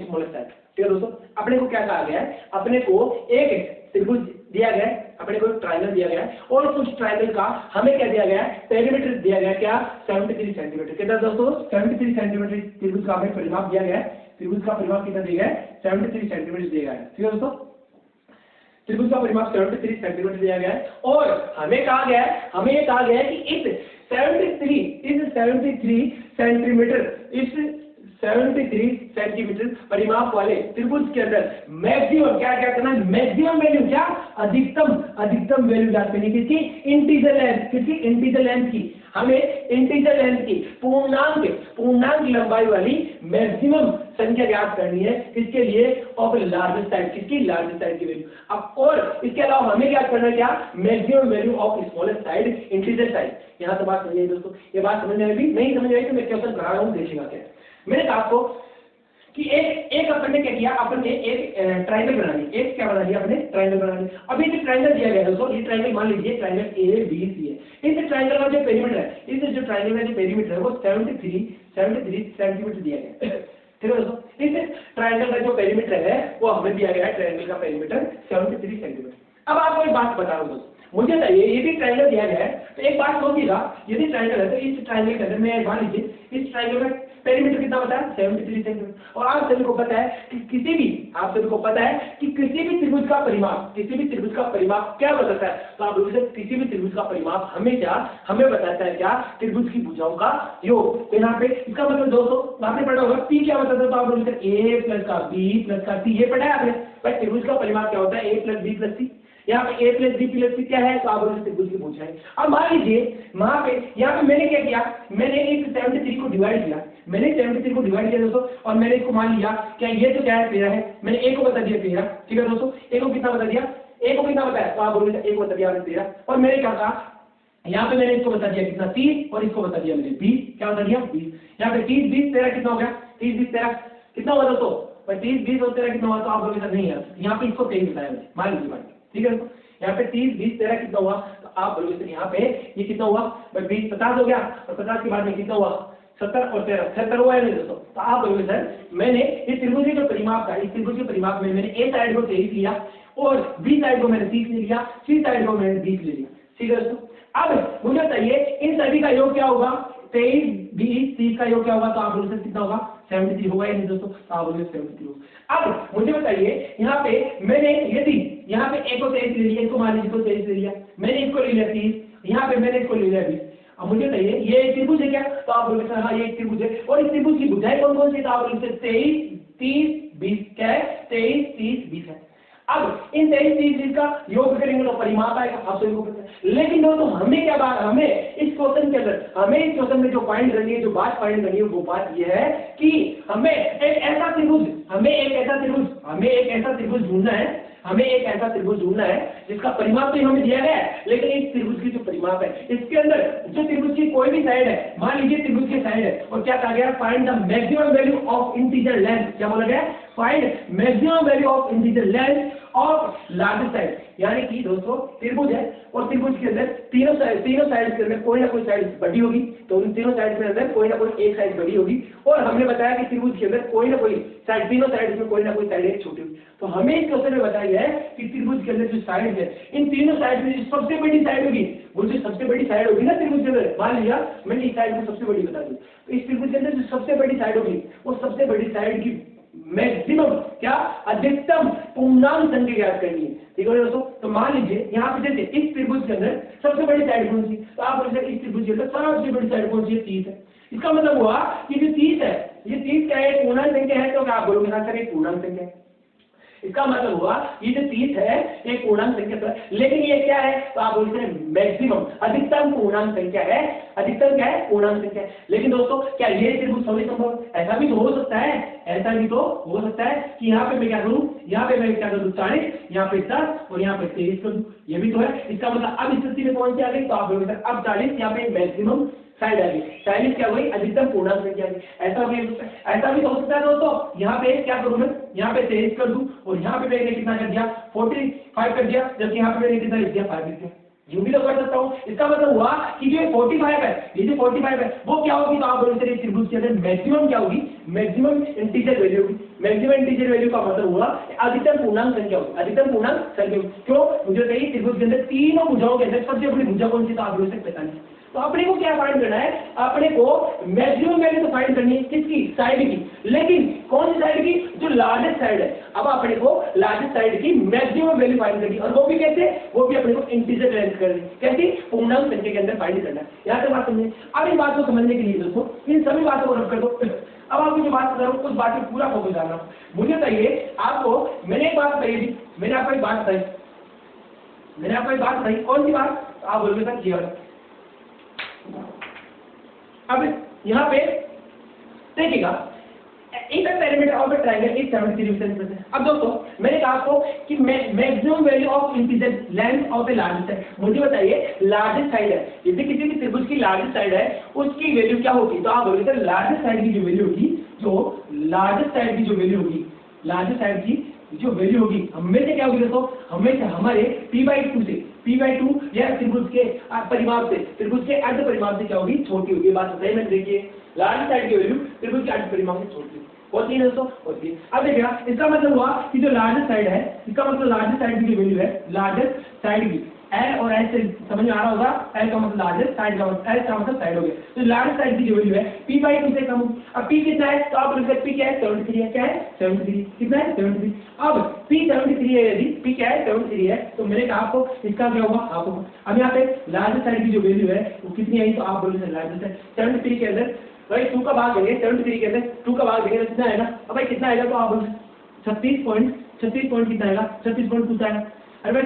[SPEAKER 1] smaller side। ठीक है दोस्तों, अपने को क्या कहा गया है, अपने को एक त्रिभुज दिया गया है, अपने को ट्रायंगल दिया गया है और उस ट्रायंगल का हमें क्या दिया गया है, पेरीमीटर दिया गया है, क्या 73 सेंटीमीटर। कितना दोस्तों, 73 सेंटीमीटर त्रिभुज का हमें परिमाप दिया गया है, त्रिभुज का परिमाप कितना दिया गया है, 73 सेंटीमीटर दिया गया है। ठीक है दोस्तों, त्रिभुज का परिमाप 73 सेंटीमीटर दिया गया है और हमें ये कहा गया है कि इस 73 सेंटीमीटर परिमाप वाले त्रिभुज के अंदर मैक्सिमम क्या करना है, मैक्सिमम वैल्यू क्या, अधिकतम वैल्यू ज्ञात करनी, किसकी, इंटीजर लेंथ की, हमें इंटीजर लेंथ की पूर्णांक लंबाई वाली मैक्सिमम संख्या ज्ञात करनी है, किसके लिए, ऑफ लार्जेस्ट साइड, किसकी, लार्जेस्ट साइड की वैल्यू। अब और इसके अलावा हमें क्या करना है, क्या, maximum value of smallest side, integer side. यहाँ से बात समझ आई दोस्तों, ये बात समझ में आई, नहीं समझ आई तो मैं क्वेश्चन करा रहा हूँ, देखिएगा क्या। मैंने कहा आपको कि एक अपन ने क्या किया, अपन ने एक ट्रायंगल बना लिया, एक क्या बना लिया, अपने ट्रायंगल बना लिया। अभी ये ट्रायंगल दिया गया है दोस्तों, ये ट्रायंगल मान लीजिए ट्रायंगल ABC है, इस ट्रायंगल का जो पेरीमीटर है, इस जो ट्रायंगल का जो पेरीमीटर है वो 73 सेंटीमीटर दिया गया है। ठीक है दोस्तों, इस ट्रायंगल का जो पेरीमीटर है वो हमें दिया गया है, ट्रायंगल का पेरीमीटर 73 सेंटीमीटर। अब आपको एक बात बता रहा हूँ दोस्तों, मुझे चाहिए ये भी ट्रायंगल दिया गया है, तो एक बात सोचिएगा, यदि ट्रायंगल है तो इस ट्रायंगल के अंदर में मान लीजिए इस ट्रायंगल में पेरीमीटर कितना बताया, 73 सेंटीमीटर, और आप सभी को पता है कि किसी भी त्रिभुज का परिमाप क्या बताता है, तो आप किसी भी त्रिभुज का परिमाप हमें बताता है क्या, त्रिभुज की भुजाओं का योग। तो यहाँ पे इसका मतलब दोस्तों आपने पढ़ा होगा P क्या बताता है, तो आप बोलते हैं A प्लस का B प्लस का C, ये पढ़ा है आपने, भाई त्रिभुज का परिमाप क्या होता है, A plus B plus C। यहाँ पे A plus B plus C क्या है, तो आप बोलते त्रिभुज की भुजा है। अब मान लीजिए यहाँ पे मैंने क्या किया, मैंने एक 73 को डिवाइड किया, दोस्तों, और मैंने इसको मान लिया क्या, ये तो क्या है, 13 है, मैंने A को बता दिया 13। ठीक है दोस्तों, A को कितना बता दिया, तो आप बोलोगे 1 बता दिया 13, और मैंने क्या कहा, यहाँ पे मैंने इसको बता दिया कितना, 30, और इसको बता दिया मैंने 20, क्या बता दिया 20। यहाँ पे 30 20 13 कितना हो गया, 30 20 13 कितना हुआ दोस्तों, 30 20 और 13 कितना हुआ, तो आप बोलोगे सर नहीं यार, यहाँ पे इसको 23 बताया मैंने, मान लीजिए बात। ठीक है दोस्तों, यहाँ पे 30 20 13 कितना हुआ, तो आप बोलोगे सर यहाँ पे ये कितना हुआ, 20 50 हो गया, और 50 के बाद में कितना हुआ, 70 और 13 76 हुआ है दोस्तों। तो आप बोलोगे सर मैंने इस त्रिभुज के परिमाप का, इस त्रिभुज के परिमाप में मैंने A साइड को 23 लिया और B साइड को मैंने 30 ले लिया, C साइड को मैंने 20 ले लिया। ठीक है दोस्तों, अब मुझे बताइए इन सभी का योग क्या होगा, 23 20 30 का योग क्या होगा, तो आप बोलोगे कितना होगा, 73 होगा या नहीं दोस्तों, तो आप बोलोगे 73 होगा। अब मुझे बताइए यहाँ पे मैंने यदि यहाँ पे एक को 23 ले लिया, इसको मान लीजिए 23 ले लिया, मैंने इसको ले लिया 30, यहाँ पे मैंने इसको ले लिया 20। अब मुझे बताइए ये एक त्रिभुज है क्या, तो आप बोलोगे सर हाँ ये एक त्रिभुज है, और इस त्रिभुज की भुजाएं कौन कौन सी, तो आप बोलोगे 23 30 20 क्या है, 23 30 20 है। अब इन 23 30 20 का योग करेंगे तो परिमाप आएगा, आप सभी को पता है। लेकिन दोस्तों हमें क्या बात, हमें इस क्वेश्चन के अंदर, हमें इस क्वेश्चन में जो पॉइंट करनी है, जो बात पॉइंट करनी है, वो बात ये है कि हमें एक ऐसा त्रिभुज ढूंढना है, हमें एक ऐसा त्रिभुज ढूंढना है जिसका परिमाप तो हमें दिया गया है, लेकिन इस त्रिभुज की जो परिमाप है इसके अंदर जो त्रिभुज की कोई भी साइड है, मान लीजिए त्रिभुज की साइड है, और क्या कहा गया, find the maximum value of integer length, क्या बोला गया, find maximum value of integer length of largest side. यानी कि दोस्तों त्रिभुज है और त्रिभुज के अंदर तीनों साइड के अंदर कोई ना कोई साइड बड़ी होगी, तो उन तीनों साइड के अंदर कोई ना कोई एक साइड बड़ी होगी, और हमने बताया कि त्रिभुज के अंदर कोई ना कोई साइड, तीनों साइड में कोई ना कोई साइड एक छोटी होगी। तो हमें इस क्वेश्चन में बताया गया है कि त्रिभुज के अंदर जो साइड है, इन तीनों साइड में जो सबसे बड़ी साइड होगी, वो जो सबसे बड़ी साइड होगी ना त्रिभुज के अंदर, मान लिया मैंने इस साइड को सबसे बड़ी बता दी, तो इस त्रिभुज के अंदर जो सबसे बड़ी साइड होगी, वो सबसे बड़ी साइड की मैक्सिमम क्या, अधिकतम पूर्णांक संख्या ज्ञात करनी है। ठीक है दोस्तों, तो मान लीजिए यहाँ पे जैसे इस त्रिभुज के अंदर सबसे बड़ी साइड कौन सी, तो आप बोल सकते इस त्रिभुज के अंदर सबसे बड़ी साइड कौन सी है, 30 है। इसका मतलब हुआ कि जो 30 है, ये 30 क्या है, पूर्णांक संख्या है, तो क्या आप बोलोगे हाँ सर एक पूर्णांक संख्या है। इसका मतलब हुआ ये जो 30 है एक पूर्णांक संख्या तो है, लेकिन ये क्या है, तो आप बोलते हैं मैक्सिमम, अधिकतम पूर्णांक संख्या है, अधिकतम क्या है, पूर्णांक संख्या है। लेकिन दोस्तों क्या ये त्रिभुज सभी संभव, ऐसा भी तो हो सकता है, ऐसा भी तो हो सकता है कि यहाँ पे मैं क्या करूँ, यहाँ पे मैं क्या करूँ 40, यहाँ पे 10 और यहाँ पे 23 कर दूं, ये भी तो है। इसका मतलब अब स्थिति में कौन सी आ गई, तो आप बोलोगे अब 40, यहाँ पे मैक्सिमम साइड आ गई, 40 क्या हुई, अधिकतम पूर्णांक संख्या। ऐसा भी हो सकता है दोस्तों, यहाँ पे क्या करूँ मैं, यहाँ पे 23 कर दूं और यहाँ पे मैंने कितना कर दिया, 45 कर दिया, जबकि यहाँ पे मैंने कितना लिख दिया, 5 लिख दिया, यूं भी तो कर सकता हूँ। इसका मतलब हुआ कि जो 45 है, ये जो 45 है वो क्या होगी, तो आप बोलोगे त्रिभुज के अंदर मैक्सिमम क्या होगी, मैक्सिमम इंटीजर वैल्यू होगी। मैक्सिमम इंटीजर वैल्यू का मतलब हुआ अधिकतम पूर्णांक संख्या होगी, अधिकतम पूर्णांक संख्या होगी। क्यों, मुझे चाहिए त्रिभुज के अंदर तीनों भुजाओं के अंदर सबसे बड़ी भुजा कौन सी, तो आप बोल सकते 45। तो अपने को क्या फाइंड करना है, अपने को मैक्सिमम वैल्यू तो फाइंड करनी है किसकी, साइड की, लेकिन कौन सी साइड की, जो लार्जेस्ट साइड है। अब अपने को लार्जेस्ट साइड की मैक्सिमम वैल्यू फाइंड करनी है, और वो भी कैसे, वो भी अपने को इंटीजर लेंथ करनी है, कैसी, पूर्णांक संख्या के अंदर फाइंड करना है। यहाँ से बात समझिए। अब इन बात को समझने के लिए दोस्तों इन सभी बातों को रख कर दो। अब आपको जो बात बता रहा हूँ उस बात में पूरा फोकस डालना। मुझे चाहिए आपको, मैंने एक बात बताई थी, मैंने आपको एक बात बताई, कौन सी बात, आप बोलोगे सर क्लियर। अब यहाँ पे देखिएगा, एक perimeter of a triangle is 73 centimetre. अब दोस्तों मैंने कहा आपको कि maximum value of integer length of A largest side, मुझे बताइए लार्जेस्ट साइड है, यदि किसी भी त्रिभुज की लार्जेस्ट साइड है उसकी वैल्यू क्या होगी, तो आप बोलोगे सर लार्जेस्ट साइड की जो वैल्यू होगी, लार्जेस्ट साइड की जो वैल्यू होगी हमेशा क्या होगी दोस्तों, हमेशा हमारे p/2 या त्रिभुज के परिमाप से, त्रिभुज के अर्ध परिमाप से क्या होगी, छोटी होगी। बात सही में देखिए, लार्ज साइड की वैल्यू त्रिभुज के अर्ध परिमाप से छोटी होती है दोस्तों, होती है। अब देखिएगा, इसका मतलब हुआ कि जो लार्जेस्ट साइड है, इसका मतलब लार्जेस्ट साइड की जो वैल्यू है, लार्जेस्ट साइड की L और S से समझ में आ रहा होगा, L का मतलब लार्जेस्ट, साइड का मतलब S का मतलब साइड हो गया। तो लार्जेस्ट साइड की जो वैल्यू है p/2 से कम। अब p कितना है, तो आप बोलोगे p क्या है, 73 है। क्या है, 73। कितना है, 73। अब p 73 है, यदि p क्या है, 73 है, तो मैंने कहा आपको इसका क्या होगा, आपको अब यहाँ पे लार्जेस्ट साइड की जो वैल्यू है वो कितनी आई, तो आप बोलोगे लार्जेस्ट है 73 के अंदर भाई 2 का भाग देंगे, 73 के अंदर 2 का भाग देंगे तो कितना आएगा, अब भाई कितना आएगा, तो आप बोलोगे 36 पॉइंट कितना आएगा, 36.2 आएगा। अरे भाई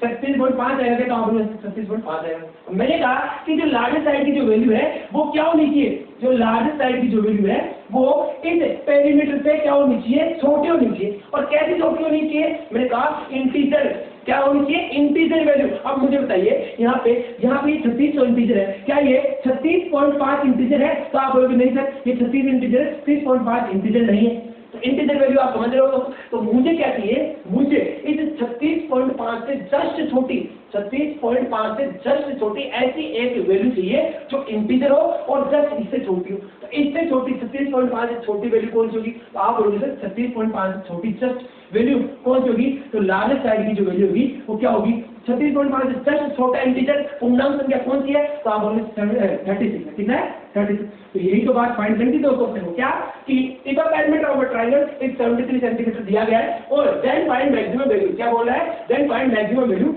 [SPEAKER 1] 36.5 आएगा, तो आप बोलोगे 36.5 आएगा। मैंने कहा कि जो लार्जेस्ट साइड की जो वैल्यू है वो क्या होनी चाहिए, जो लार्जेस्ट साइड की जो वैल्यू है वो इस पेरीमीटर पे क्या होनी चाहिए, छोटी होनी चाहिए। और कैसी छोटी होनी चाहिए, मैंने कहा इंटीजर क्या होनी चाहिए, इंटीजर वैल्यू। अब मुझे बताइए यहाँ पे 3600 इंटीजर है, क्या ये 36.5 इंटीजर है, तो आप बोलोगे नहीं सर ये 36 इंटीजर है, 36.5 इंटीजर नहीं है। तो इंटीजर वैल्यू आप समझ रहे हो, तो मुझे क्या चाहिए, मुझे इस 36.5 से जस्ट छोटी, 36.5 से जस्ट छोटी ऐसी एक वैल्यू चाहिए जो इंटीजर हो और जस्ट इससे छोटी हो। तो इससे छोटी 36.5 से छोटी वैल्यू कौन सी होगी, तो आप बोलोगे सर 36.5 से छोटी जस्ट वैल्यू कौन सी होगी, तो लार्जेस्ट साइड की जो वैल्यू होगी वो क्या होगी, 36.5 से जस्ट छोटा इंटीजर पूर्णांक संख्या कौन सी है, तो आप बोलोगे 36। कितना है, 36। तो यही तो बात फाइंड करनी थी दोस्तों अपने को, क्या कि if the perimeter of a triangle is 73 centimetre दिया गया है, और देन फाइंड मैक्सिमम वैल्यू, क्या बोल रहा है, then find maximum value.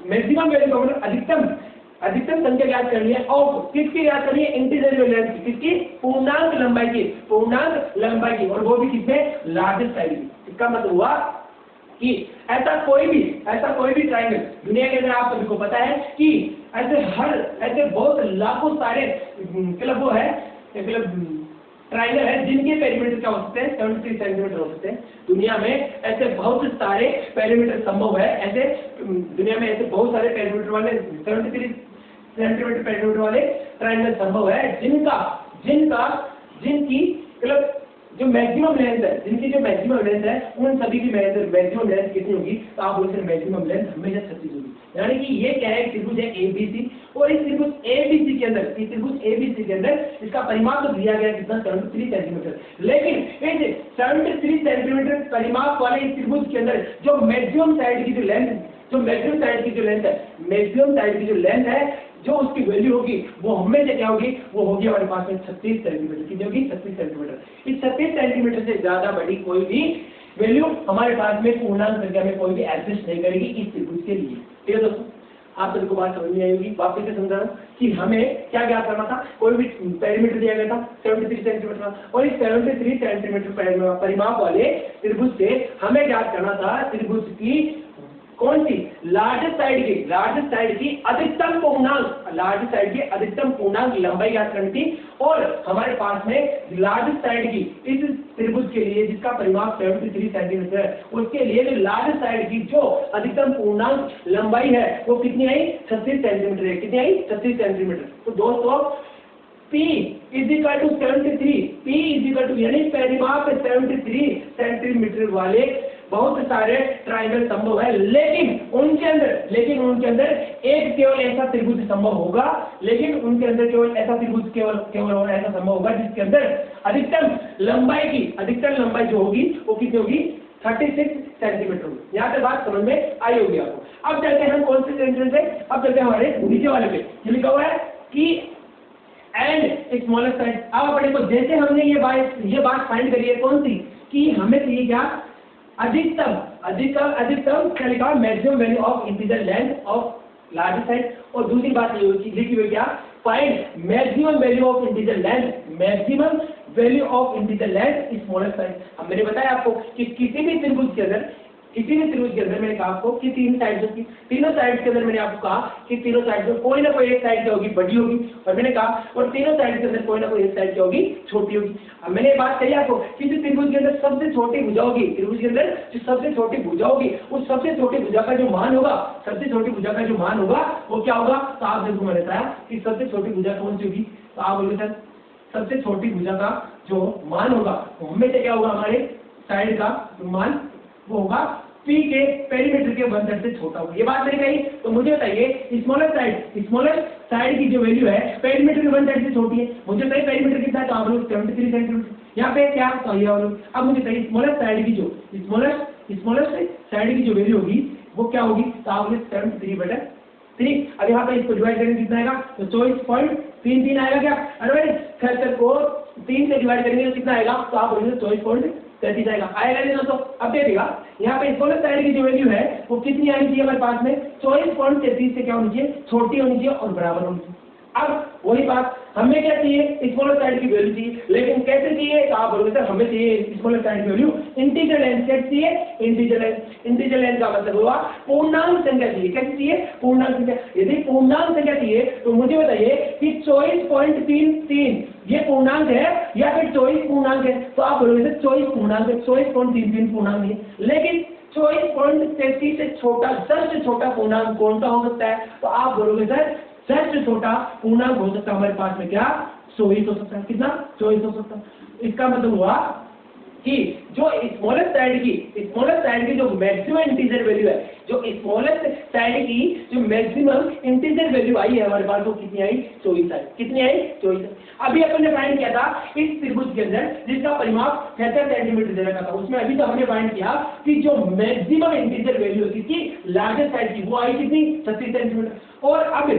[SPEAKER 1] Maximum value का मतलब अधिकतम संख्या ज्ञात करनी है, और किसकी ज्ञात करनी है, इंटीजर लेंथ की, किसकी, पूर्णांक लंबाई की, और वो भी किसमें, लार्जेस्ट साइड की। इसका मतलब हुआ कि ऐसा कोई भी ट्रायंगल दुनिया के अंदर आप सभी को पता है कि ऐसे बहुत लाखों सारे मतलब वो है मतलब ट्राइंगल है जिनके पेरीमीटर क्या हो सकते हैं 73 सेंटीमीटर हो सकते हैं। दुनिया में ऐसे बहुत सारे पेरीमीटर संभव है, ऐसे दुनिया में ऐसे बहुत सारे पेरीमीटर वाले 73 सेंटीमीटर पेरीमीटर वाले ट्राइंगल संभव है जिनकी मतलब जो मैक्सिमम लेंथ है, जिनकी जो मैक्सिमम लेंथ है उन सभी की मैक्सिमम लेंथ कितनी होगी, तो आप बोलते हैं मैक्सिमम लेंथ हमेशा 36 होगी। यानी कि ये क्या है, त्रिभुज है ABC और इस त्रिभुज ABC के अंदर इसका परिमाप तो दिया गया कितना 73 सेंटीमीटर, लेकिन इस 73 सेंटीमीटर परिमाप वाले इस त्रिभुज के अंदर जो मैक्सिमम साइड की जो लेंथ है जो उसकी वैल्यू होगी वो हमेशा क्या होगी, वो होगी हमारे पास में 36 सेंटीमीटर। कितनी होगी 36 सेंटीमीटर। इस 36 सेंटीमीटर से ज्यादा बड़ी कोई भी वैल्यू हमारे पास में पूर्णांक संख्या में कोई भी एग्जिस्ट नहीं करेगी इस त्रिभुज के लिए। ठीक है दोस्तों, आप सबको बात समझ में आई होगी। वापस से समझा रहा हूं कि हमें क्या ज्ञात करना था, कोई भी पेरीमीटर दिया गया था 73 सेंटीमीटर और इस 73 सेंटीमीटर परिमाप वाले त्रिभुज से हमें ज्ञात करना था त्रिभुज की कौन सी लार्जेस्ट साइड की अधिकतम पूर्णांक लंबाई ज्ञात करनी थी। और हमारे पास में लार्जेस्ट साइड की इस त्रिभुज के लिए जिसका परिमाप 73 सेंटीमीटर है, उसके लिए जो लार्जेस्ट साइड की जो अधिकतम पूर्णांक लंबाई है वो कितनी आई 36 सेंटीमीटर है। कितनी आई 36 सेंटीमीटर। तो दोस्तों P = 73 यानी परिमाप 73 सेंटीमीटर वाले बहुत सारे ट्राइंगल संभव है, लेकिन उनके अंदर एक केवल ऐसा त्रिभुज संभव होगा, केवल ऐसा संभव होगा जिसके अंदर अधिकतम लंबाई जो होगी वो कितनी होगी 36 सेंटीमीटर होगी। यहाँ पे बात समझ में आई होगी आपको। अब चलते हैं हम कौन से सेंटेंस है, अब चलते हैं हमारे नीचे वाले पे। ये लिखा हुआ है कि एंड स्मॉलेस्ट साइड। अब अपने को जैसे हमने ये बात फाइंड करी है कौन सी, कि हमें चाहिए क्या अधिकतम क्या लिखा maximum value of integer length of largest side. और दूसरी बात ये लिखी हुई क्या, find maximum value of integer length smallest side. अब मैंने बताया आपको कि किसी भी त्रिभुज के अंदर मैंने कहा आपको कि तीन साइड्स होगी, तीनों साइड्स के अंदर मैंने आपको कहा कि तीनों साइड्स में कोई ना कोई एक साइड क्या होगी बड़ी होगी, और मैंने कहा और तीनों साइड्स के अंदर कोई ना कोई एक साइड क्या होगी छोटी होगी। अब मैंने ये बात कही आपको कि जो त्रिभुज के अंदर सबसे छोटी भुजा होगी, उस सबसे छोटी भुजा का जो मान होगा वो क्या होगा। तो आप देखो मैंने बताया कि सबसे छोटी भुजा कौन सी होगी, तो आप बोलोगे सर सबसे छोटी भुजा का जो मान होगा वो हमेशा क्या होगा, हमारे साइड का जो मान वो होगा P के पेरीमीटर के 1/3 से छोटा होगा। ये बात मैंने कही, तो मुझे बताइए स्मॉलेस्ट साइड की जो वैल्यू है पेरीमीटर के 1/3 से छोटी है। मुझे बताइए पेरीमीटर कितना है, तो आप लोग 73 सेंटीमीटर। यहाँ पे क्या तो ये वाला। अब मुझे बताइए स्मॉलेस्ट साइड की जो वैल्यू होगी वो क्या होगी, तो आप लोग 73/3। अब यहाँ पे इसको डिवाइड करेंगे कितना आएगा, तो 24.33 आएगा क्या। अरे भाई 76 को 3 से डिवाइड करेंगे तो कितना आएगा, तो आप बोलेंगे 24.33 आएगा नहीं दोस्तों। अब देखिएगा यहाँ पे स्मॉलेस्ट साइड की जो वैल्यू है वो कितनी आनी चाहिए हमारे पास में 24.33 से क्या होनी चाहिए, छोटी होनी चाहिए और बराबर होनी चाहिए। अब वही बात हमें क्या चाहिए, स्मॉलेस्ट साइड की वैल्यू चाहिए, लेकिन कैसे चाहिए, तो आप बोलोगे सर हमें चाहिए स्मॉलेस्ट साइड की वैल्यू इंटीजर लेंथ। कैसे चाहिए, इंटीजर लेंथ का मतलब हुआ पूर्णांक संख्या चाहिए। कैसे चाहिए, पूर्णांक संख्या। यदि पूर्णांक संख्या चाहिए तो मुझे बताइए कि 24.33 ये पूर्णांक है या फिर 24 पूर्णांक है, तो आप बोलोगे सर 24 पूर्णांक है, 24.33 पूर्णांक नहीं, लेकिन 24.33 से छोटा सबसे छोटा पूर्णांक कौन सा हो सकता है, तो आप बोलोगे सर सबसे छोटा पूर्णांक हो सकता है हमारे पास में क्या 24 हो सकता है। कितना 24 हो सकता है। इसका मतलब हुआ कि जो स्मॉलेस्ट साइड की जो मैक्सिमम इंटीजर वैल्यू है, जो स्मॉलेस्ट साइड की जो मैक्सिमम इंटीजर वैल्यू आई है हमारे पास वो कितनी आई 24 आई। कितनी आई 24। अभी अपन ने फाइंड किया था इस त्रिभुज के अंदर जिसका परिमाप 76 सेंटीमीटर दे रखा था, उसमें अभी तो हमने फाइंड किया कि जो मैक्सिमम इंटीजर वैल्यू किसकी लार्जेस्ट साइड की वो आई कितनी 36 सेंटीमीटर। और अब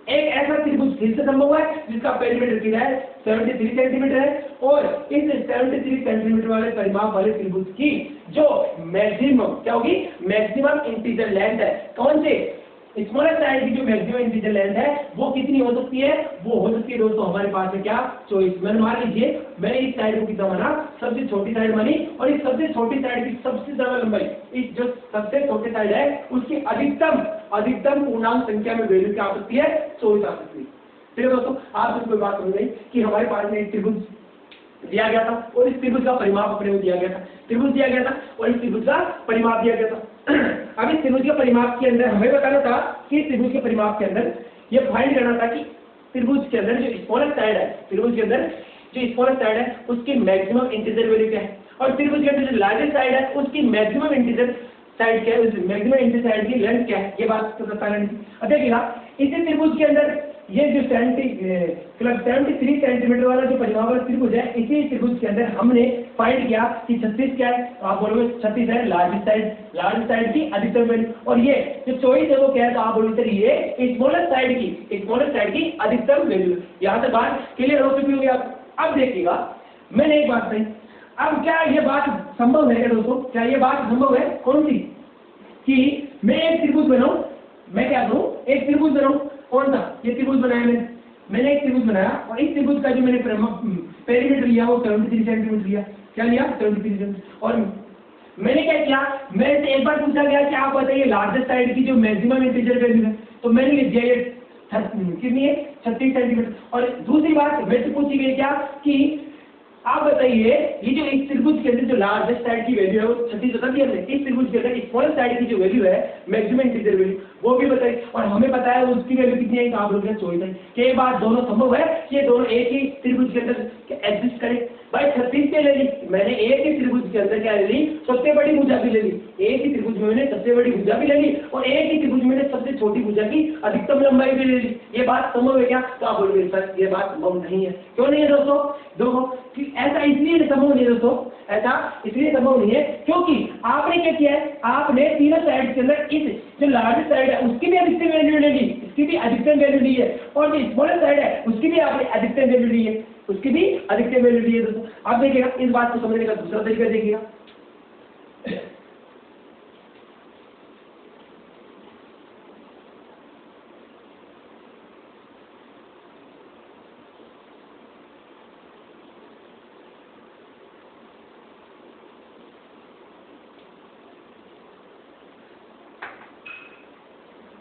[SPEAKER 1] एक ऐसा त्रिभुज फिर से संभव है जिसका पेरीमीटर कितना है 73 सेंटीमीटर है, और इस 73 सेंटीमीटर वाले परिमाप वाले त्रिभुज की जो मैक्सिमम क्या होगी, मैक्सिमम इंटीजर लेंथ है कौन से स्मॉलेस्ट साइड की जो मैक्सिमम इंटीजर लेंथ है वो कितनी हो सकती है, वो हो सकती है दोस्तों हमारे पास है क्या 24। मैंने मान लीजिए मैंने इस साइड को कितना माना, सबसे छोटी साइड मानी, और इस सबसे छोटी साइड की सबसे ज्यादा लंबाई, इस जो सबसे छोटी साइड है उसकी अधिकतम पूर्णांक संख्या में वैल्यू क्या आ सकती है 24 आ सकती है। ठीक है दोस्तों, आप कोई बात समझ गई कि हमारे पास में एक त्रिभुज दिया गया था और इस त्रिभुज का परिमाप अपने को दिया गया था, त्रिभुज दिया गया था और इस त्रिभुज का परिमाप दिया गया था। अब इस त्रिभुज के परिमाप के अंदर हमें बताना था कि त्रिभुज के परिमाप के अंदर ये फाइंड करना था कि त्रिभुज के अंदर जो स्मॉलेस्ट साइड है, त्रिभुज के अंदर जो स्मॉलेस्ट साइड है उसकी मैक्सिमम इंटीजर वैल्यू क्या है और त्रिभुज के अंदर जो लार्जेस्ट साइड है उसकी मैक्सिमम इंटीजर साइड क्या है, उस मैक्सिमम इंटीजर साइड की लेंथ क्या है, ये बात तो पता करनी थी। अब देखिएगा इसी त्रिभुज के अंदर ये जो 73 सेंटीमीटर वाला जो परिमाप वाला त्रिभुज है, इसी त्रिभुज के अंदर हमने फाइंड किया कि 36 क्या है, तो आप बोलोगे 36 है लार्ज साइड की अधिकतम वैल्यू, और ये जो 24 है वो क्या है, तो आप बोलोगे सर ये स्मॉलेस्ट साइड की अधिकतम वैल्यू। यहाँ से बात क्लियर हो चुकी होगी आप। अब देखिएगा मैंने एक बात कही, अब क्या ये बात संभव है क्या दोस्तों, क्या ये बात संभव है कौन सी, कि मैं एक त्रिभुज बनाऊं, मैं क्या करूं एक त्रिभुज बनाऊं, कौन सा, ये त्रिभुज बनाया मैंने एक त्रिभुज बनाया और इस त्रिभुज का जो मैंने पेरीमीटर लिया वो 73 सेंटीमीटर लिया, क्या लिया 73 सेंटीमीटर, और मैंने क्या किया, मेरे से एक बार पूछा गया कि आप बताइए लार्जेस्ट साइड की जो मैक्सिमम इंटीजर वैल्यू है, तो मैंने लिख दिया ये कितनी है 36 सेंटीमीटर। और दूसरी बात मेरे से पूछी गई क्या कि आप बताइए ये जो इस त्रिभुज के अंदर जो लार्जेस्ट साइड की वैल्यू है वो 36 बता दिया हमने, इस त्रिभुज के अंदर स्मॉलेस्ट साइड की जो वैल्यू है मैक्सिमम इंटीजर वैल्यू वो भी बताइए, और हमें पता है उसकी वैल्यू कितनी है, आप लोग 24 है। क्या बात दोनों संभव है, ये दोनों एक ही त्रिभुज के अंदर एग्जिस्ट करें, भाई 36 पे ले ली मैंने, एक ही त्रिभुज के अंदर क्या ले ली, सबसे बड़ी भुजा भी ले ली, एक ही त्रिभुज में मैंने सबसे बड़ी भुजा भी ले ली और एक ही त्रिभुज में सबसे छोटी भुजा की अधिकतम लंबाई भी ले ली, ये बात संभव है क्या, तो आप बोलोगे सर ये बात संभव नहीं है। क्यों नहीं है दोस्तों, देखो कि ऐसा इसलिए संभव नहीं है दोस्तों, ऐसा इसलिए संभव नहीं है क्योंकि आपने क्या किया है, आपने तीनों साइड के अंदर इस जो लार्जेस्ट साइड है उसकी भी अधिकतम वैल्यू ले ली, इसकी भी अधिकतम वैल्यू ली है, और जो स्मॉलेस्ट साइड है उसकी भी आपने अधिकतम वैल्यू ली है, उसकी भी अधिकतम वैल्यू ली है दोस्तों। आप देखिएगा इस बात को समझने का दूसरा तरीका देखिएगा,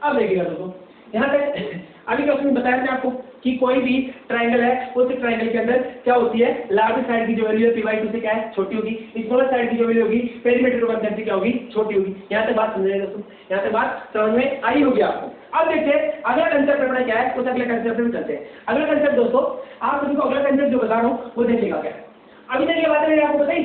[SPEAKER 1] अब देखिएगा दोस्तों यहाँ तक अभी क्या उसने बताया था आपको कि कोई भी ट्रायंगल है उस ट्रायंगल के अंदर क्या होती है, लार्ज साइड की जो वैल्यू है p/2 से क्या है छोटी होगी, स्मॉलर साइड की जो वैल्यू होगी पेरीमीटर वन से क्या होगी छोटी होगी। यहाँ तक बात समझ रहे दोस्तों, यहाँ तक बात समझ में आई होगी आपको। अब देखिए अगला कंसेप्ट अपना क्या है, उस अगले कंसेप्ट में चलते हैं। अगला कंसेप्ट दोस्तों आप सभी को अगला कंसेप्ट जो बता रहा हूँ वो देखिएगा क्या, अभी तक ये बातें मैंने आपको बताई।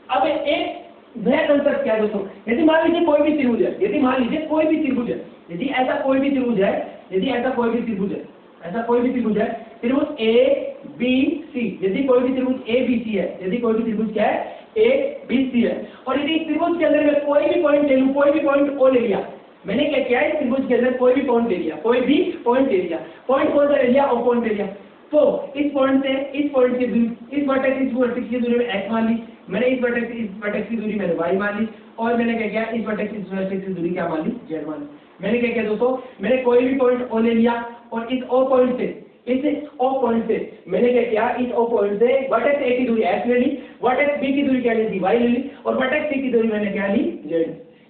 [SPEAKER 1] अब एक नया कंसेप्ट क्या है दोस्तों, यदि मान लीजिए कोई भी त्रिभुज है, यदि मान लीजिए कोई भी त्रिभुज है, यदि ऐसा कोई भी त्रिभुज है, यदि ऐसा कोई भी त्रिभुज है, ऐसा कोई भी त्रिभुज है, त्रिभुज ए बी सी, यदि कोई भी त्रिभुज ए बी सी है, यदि कोई भी त्रिभुज क्या है ए बी सी है, और यदि इस त्रिभुज के अंदर मैं कोई भी पॉइंट ले लूं, कोई भी पॉइंट ओ ले लिया, मैंने क्या किया है, त्रिभुज के अंदर कोई भी पॉइंट ले लिया, कोई भी पॉइंट ले लिया, पॉइंट कौन सा ले लिया, ओ पॉइंट ले लिया, तो इस पॉइंट से इस पॉइंट की दूरी, इस वर्टेक्स की दूरी में x मान ली, मैंने इस वर्टेक्स की दूरी मैंने y मान ली, और मैंने क्या किया इस वर्टेक्स की दूरी क्या मान ली, z मान ली। मैंने क्या किया दोस्तों, मैंने कोई भी पॉइंट o ले लिया और इस o पॉइंट से मैंने क्या किया, इस o पॉइंट से वर्टेक्स a की दूरी x ले ली, वर्टेक्स b की दूरी क्या ली थी, y ले ली, और वर्टेक्स c की दूरी मैंने क्या ली, z।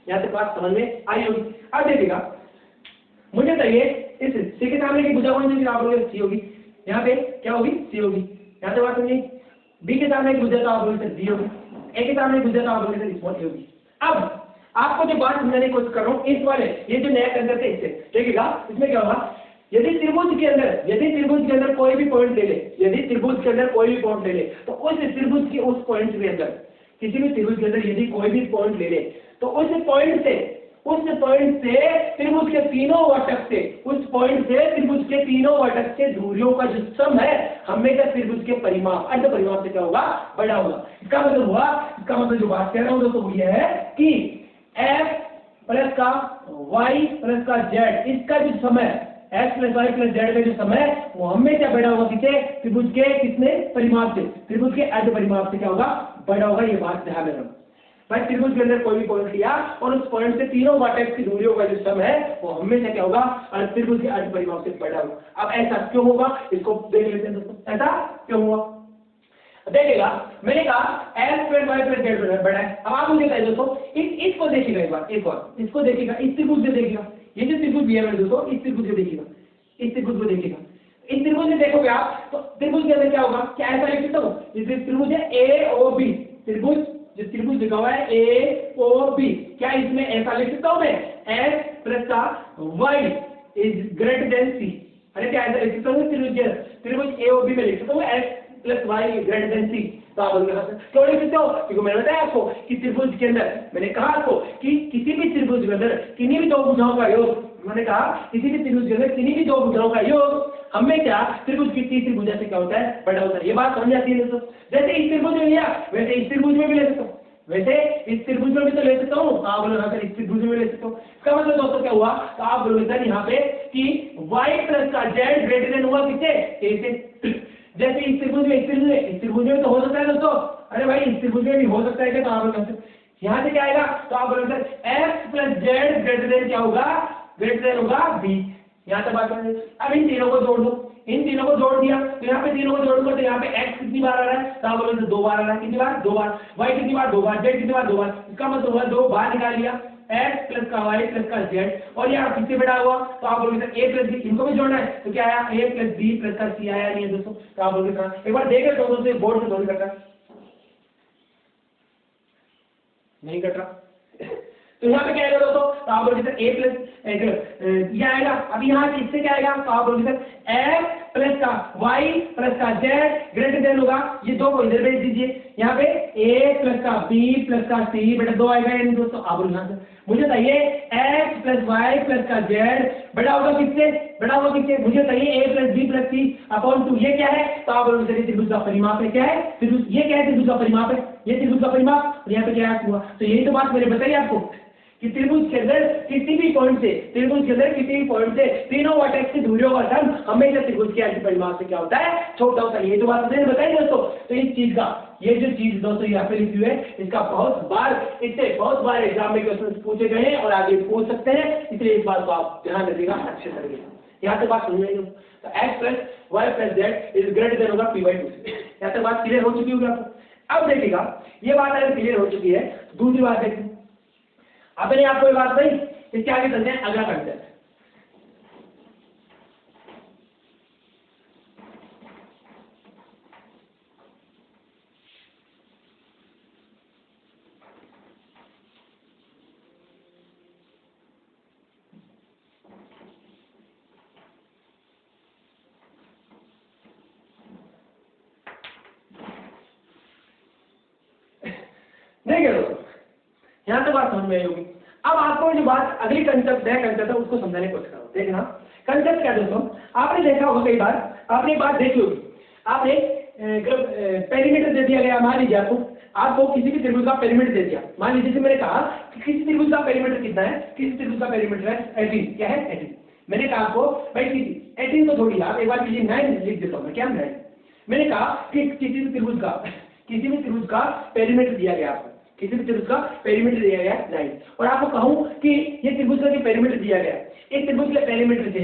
[SPEAKER 1] यहाँ तक बात समझ में आई होगी। अब देखिएगा मुझे चाहिए इस c के सामने की भुजा कौन सी, आप लोग c होगी, यहाँ पे क्या होगी c होगी। यहाँ से बात समझिए, b के सामने की भुजा तो आप लोग d होगी, a के सामने की भुजा तो आप लोग स्मॉल a होगी। अब आपको जो बात समझाने की कोशिश कर रहा हूँ इस वाले ये जो नया कंसेप्ट है इससे देखिएगा, इसमें क्या होगा, यदि त्रिभुज के अंदर कोई भी पॉइंट ले ले, यदि त्रिभुज के अंदर कोई भी पॉइंट ले ले, तो उस त्रिभुज के उस पॉइंट के अंदर, किसी भी त्रिभुज के अंदर यदि कोई भी पॉइंट ले ले, तो उस पॉइंट से त्रिभुज के तीनों वर्टेक्स से, उस पॉइंट से त्रिभुज के तीनों वर्टेक्स के दूरियों का जो सम है हमेशा त्रिभुज के परिमाप अर्ध परिमाप से क्या होगा, बड़ा होगा। इसका मतलब हुआ, इसका मतलब जो बात कह रहा हूं दोस्तों वो यह है कि x प्लस का y प्लस का z, इसका जो समय x plus y plus z का जो समय वो हमेशा बड़ा होगा किसे, त्रिभुज के कितने परिमाप से, त्रिभुज के अर्ध परिमाप से क्या होगा, बड़ा होगा। ये बात ध्यान में रखो भाई, त्रिभुज के अंदर कोई भी पॉइंट लिया और उस पॉइंट से तीनों वर्टेक्स की दूरियों का जो सम है वो हमेशा क्या होगा, और त्रिभुज के अर्ध परिमाप से बड़ा होगा। अब ऐसा क्यों होगा, इसको देख लेते हैं दोस्तों, ऐसा क्यों हुआ देखिएगा। मैंने कहा x plus y plus z बड़ा है। अब आप मुझे बताइए दोस्तों, इसको देखिएगा एक बार, इसको देखिएगा, इस त्रिभुज से देखिएगा, ये जो त्रिभुज दिया है दोस्तों, इस त्रिभुज से देखिएगा, इस त्रिभुज को देखिएगा, इस त्रिभुज में देखोगे आप तो त्रिभुज के अंदर क्या होगा, क्या ऐसा लिख सकता हूँ, जैसे त्रिभुज है ए ओ बी, त्रिभुज जो त्रिभुज लिखा हुआ है ए ओ बी, क्या इसमें ऐसा लिख सकता हूँ मैं, एक्स प्लस का वाई इज ग्रेटर देन सी। अरे क्या ऐसा लिख सकता हूँ, त्रिभुज ए ओ बी में लिख सकता हूँ X plus Y greater than C. तो आप क्यों लिख सकते हो, क्योंकि मैंने बताया आपको कि त्रिभुज के अंदर, मैंने कहा आपको कि किसी भी त्रिभुज के अंदर किन्हीं भी दो भुजाओं का योग, मैंने कहा किसी भी त्रिभुज के अंदर किन्हीं भी दो भुजाओं का योग हमेशा त्रिभुज की तीसरी भुजा से क्या होता है, बड़ा होता है। ये बात समझ आती है दोस्तों। जैसे इस त्रिभुज में लिया वैसे इस त्रिभुज में भी ले सकता हूँ, वैसे इस त्रिभुज में भी तो ले सकता हूँ, आप बोलोगे सर इस त्रिभुज में ले सकता हूँ। इसका मतलब दोस्तों क्या हुआ, तो आप बोलोगे सर यहाँ पे कि y प्लस का z ग्रेटर देन हुआ किससे, a से। जैसे इस त्रिभुज में इस त्रिभुज में तो हो सकता है दोस्तों, अरे भाई इस त्रिभुज में भी हो सकता है क्या, तो आप बोलोगे यहाँ से क्या आएगा, तो आप बोलोगे sir x plus z greater than क्या होगा, ग्रेटर देन होगा b। यहाँ तक बात करें। अब इन तीनों को जोड़ दो, इन तीनों को जोड़ दिया तो यहाँ पे तीनों को जोड़ूंगा तो यहाँ पे x कितनी बार आ रहा है, तो आप बोलोगे 2 बार आ रहा है, कितनी बार, 2 बार, y कितनी बार, 2 बार, z कितनी बार, 2 बार। इसका मतलब हुआ 2 बार निकाल लिया, x प्लस का y प्लस का z, और यहाँ किससे बड़ा हुआ, तो आप बोलोगे सर a प्लस b, इनको भी जोड़ना है तो क्या आया, a प्लस b प्लस का c आया नहीं है दोस्तों। तो आप बोलोगे सर एक बार देख लो दोस्तों, बोर्ड से थोड़ी कट रहा नहीं कट रहा तो यहाँ पे क्या आएगा दोस्तों, तो आप बोलोगे सर a प्लस ये आएगा। अब यहाँ से इससे क्या आएगा, तो आप बोलोगे सर x प्लस का y प्लस का z ग्रेटर देन होगा, ये दो को इधर भेज दीजिए, यहाँ पे a प्लस का b प्लस का c बेटा 2 आएगा यानी दोस्तों। आप बोलोगे सर मुझे चाहिए x प्लस y प्लस का z बड़ा होगा किससे, बड़ा होगा किससे, मुझे चाहिए a plus b plus c upon 2। ये क्या है, तो आप बोलोगे सर त्रिभुज का परिमाप है, क्या है त्रिभुज, ये क्या है त्रिभुज का परिमाप है, ये त्रिभुज का परिमाप, और यहाँ पे क्या हुआ, तो यही तो बात मैंने बताई आपको कि त्रिभुज के अंदर किसी भी पॉइंट से, त्रिभुज के अंदर किसी भी पॉइंट से तीनों वर्टेक्स की दूरियों का सम हमेशा त्रिभुज के परिमाप से क्या होता है, छोटा होता है। ये तो बात मैंने बताई दोस्तों। तो इस चीज का, ये जो चीज दोस्तों यहाँ पे लिखी हुई है, इसका बहुत बार, इससे बहुत बार एग्जाम में क्वेश्चन पूछे गए हैं और आगे पूछ सकते हैं, इसलिए इस बात को आप ध्यान रखिएगा अच्छे तरीके से। यहाँ तक बात समझ में, तो x plus Y plus Z is greater than होगा p/2 से। यहाँ तक बात क्लियर हो चुकी होगी आपको। अब देखिएगा ये बात अगर क्लियर हो चुकी है, दूसरी बात देखिए, अब मैंने आपको ये बात बताई, इसके आगे चलते हैं अगला कंसेप्ट। देखिए दोस्तों यहाँ तो बात समझ में आई होगी। अब आपको जो बात अगली कंसेप्ट है उसको समझाने की कोशिश करो। देखना कंसेप्ट क्या दोस्तों, आपने देखा होगा कई बार, आपने एक बात देखी होगी, आपने पेरीमीटर दे दिया गया, मान लीजिए आपको किसी भी त्रिभुज का पेरीमीटर दे दिया। मान लीजिए जैसे मैंने कहा कि किसी त्रिभुज का पेरीमीटर कितना है, किसी त्रिभुज का पेरीमीटर है 18, क्या है 18। मैंने कहा आपको भाई 18 तो थोड़ी आप एक बार कीजिए 9 लिख देता हूँ मैं, क्या 9। मैंने कहा कि किसी भी त्रिभुज का पेरीमीटर दिया गया आपको, किसी भी त्रिभुज का पेरीमीटर दिया गया 9, और आपको कहूं कि ये त्रिभुज का जो पेरीमीटर दिया गया, इस त्रिभुज के पेरीमीटर से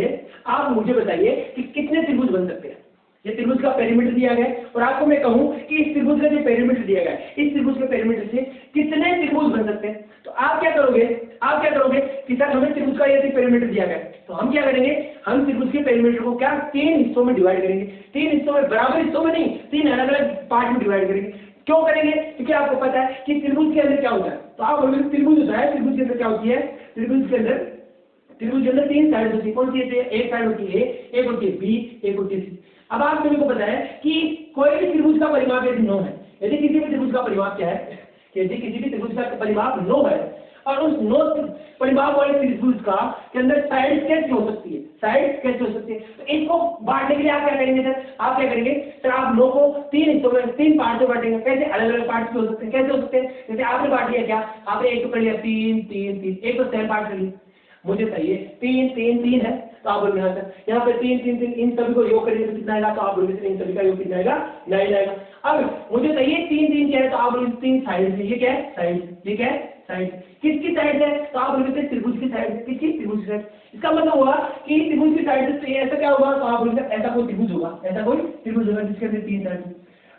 [SPEAKER 1] आप मुझे बताइए कि कितने त्रिभुज बन सकते हैं। ये त्रिभुज का पेरीमीटर दिया गया और आपको मैं कहूं कि इस त्रिभुज का जो पेरीमीटर दिया गया है, इस त्रिभुज के पेरीमीटर से कितने त्रिभुज बन सकते हैं। तो आप क्या करोगे कि सर हमें त्रिभुज का ये पेरीमीटर दिया गया है, तो हम क्या करेंगे, हम त्रिभुज के पेरीमीटर को क्या 3 हिस्सों में डिवाइड करेंगे, 3 हिस्सों में, बराबर हिस्सों में नहीं, 3 अलग अलग पार्ट में डिवाइड करेंगे। क्यों करेंगे, क्योंकि आपको पता है कि त्रिभुज के अंदर क्या होता है। तो आप बोलोगे त्रिभुज होता है, त्रिभुज के अंदर क्या होती है, त्रिभुज के अंदर 3 साइड होती है। कौन सी है, एक साइड होती है A, एक होती है B, एक होती है C। अब आप सभी को पता है कि कोई भी त्रिभुज का परिमाप यदि 9 है, यदि किसी भी त्रिभुज का परिमाप क्या है, यदि किसी भी त्रिभुज का परिमाप 9 है और उस 9 परिमाप वाले त्रिभुज का के अंदर साइड कैसे हो सकती है, तो इसको बांटने के लिए आप क्या करेंगे सर, आप क्या करेंगे सर, आप 9 को 3 हिस्सों में, 3 पार्ट में बांटेंगे। कैसे, अलग अलग पार्ट हो सकते हैं, कैसे हो सकते हैं, जैसे आपने बांट लिया, क्या आपने एक तो कर लिया 3 3 3, एक तो 7 पार्ट कर लिया, मुझे चाहिए 3 3 3 है, तो आप बोलोगे यहाँ पे 3 3 3, इन सभी को योग करेंगे तो कितना आएगा, तो आप बोलोगे इन सभी का योग कितना आएगा, 9 आएगा। अब मुझे चाहिए 3 3 क्या है, तो आप बोलोगे 3 साइड, ये क्या है साइड, ये क्या है साइड, किसकी साइड है, तो आप बोलोगे त्रिभुज की साइड, किसकी, त्रिभुज की साइड। इसका मतलब हुआ कि त्रिभुज की साइड से ऐसा क्या होगा, तो आप बोलोगे ऐसा कोई त्रिभुज होगा, जिसके अंदर 3 साइड।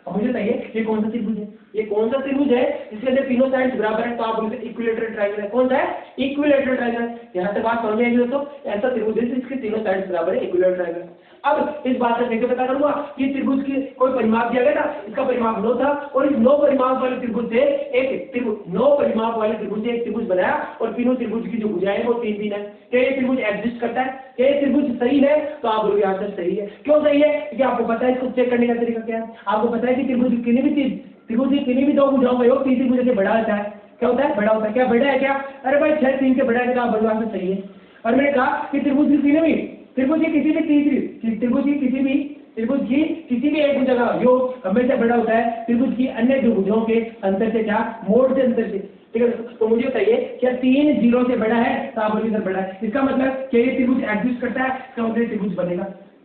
[SPEAKER 1] अब मुझे चाहिए ये कौन सा त्रिभुज है, ये कौन सा त्रिभुज है जिसके अंदर तीनों साइड्स बराबर है, तो आप बोलते हैं इक्विलैटरल ट्रायंगल है। कौन सा है? Equilateral triangle. यहाँ तक बात समझ में आएगी दोस्तों, ऐसा त्रिभुज है जिसके तीनों साइड्स बराबर है, इक्विलैटरल ट्रायंगल। अब इस बात से कैसे पता करूंगा कि त्रिभुज की कोई परिमाप दिया गया था, इसका परिमाप 9 था, और इस 9 परिमाप वाले त्रिभुज से एक त्रिभुज 9 परिमाप वाले त्रिभुज से एक त्रिभुज बनाया, और तीनों त्रिभुज की जो भुजाएं वो 3 है। क्या ये त्रिभुज एग्जिस्ट करता है? क्या ये त्रिभुज सही है? तो आप बोलोगे आंसर सही है। क्यों सही है? क्योंकि आपको पता है इसको चेक करने का तरीका क्या है। आपको पता है कि त्रिभुज की किन्हीं भी 2 भुजाओं का योग 3 त्रिभुज से बड़ा होता है। क्या होता है? बड़ा होता है। क्या बड़ा है? क्या? अरे भाई 6 3 के बड़ा है, तो आप बोलोगे आंसर सही है। और मैंने कहा कि त्रिभुज की किसी भी एक भुजा का योग हमेशा बड़ा होता है त्रिभुज की अन्य 2 भुजाओं के अंतर से। क्या? मोड से अंतर से। ठीक है, तो मुझे बताइए क्या 3 0 से बड़ा है? तो आप बोलिए सर बड़ा है। इसका मतलब क्या ये त्रिभुज एग्जिस्ट करता है? इसका मतलब त्रिभुज बनेगा।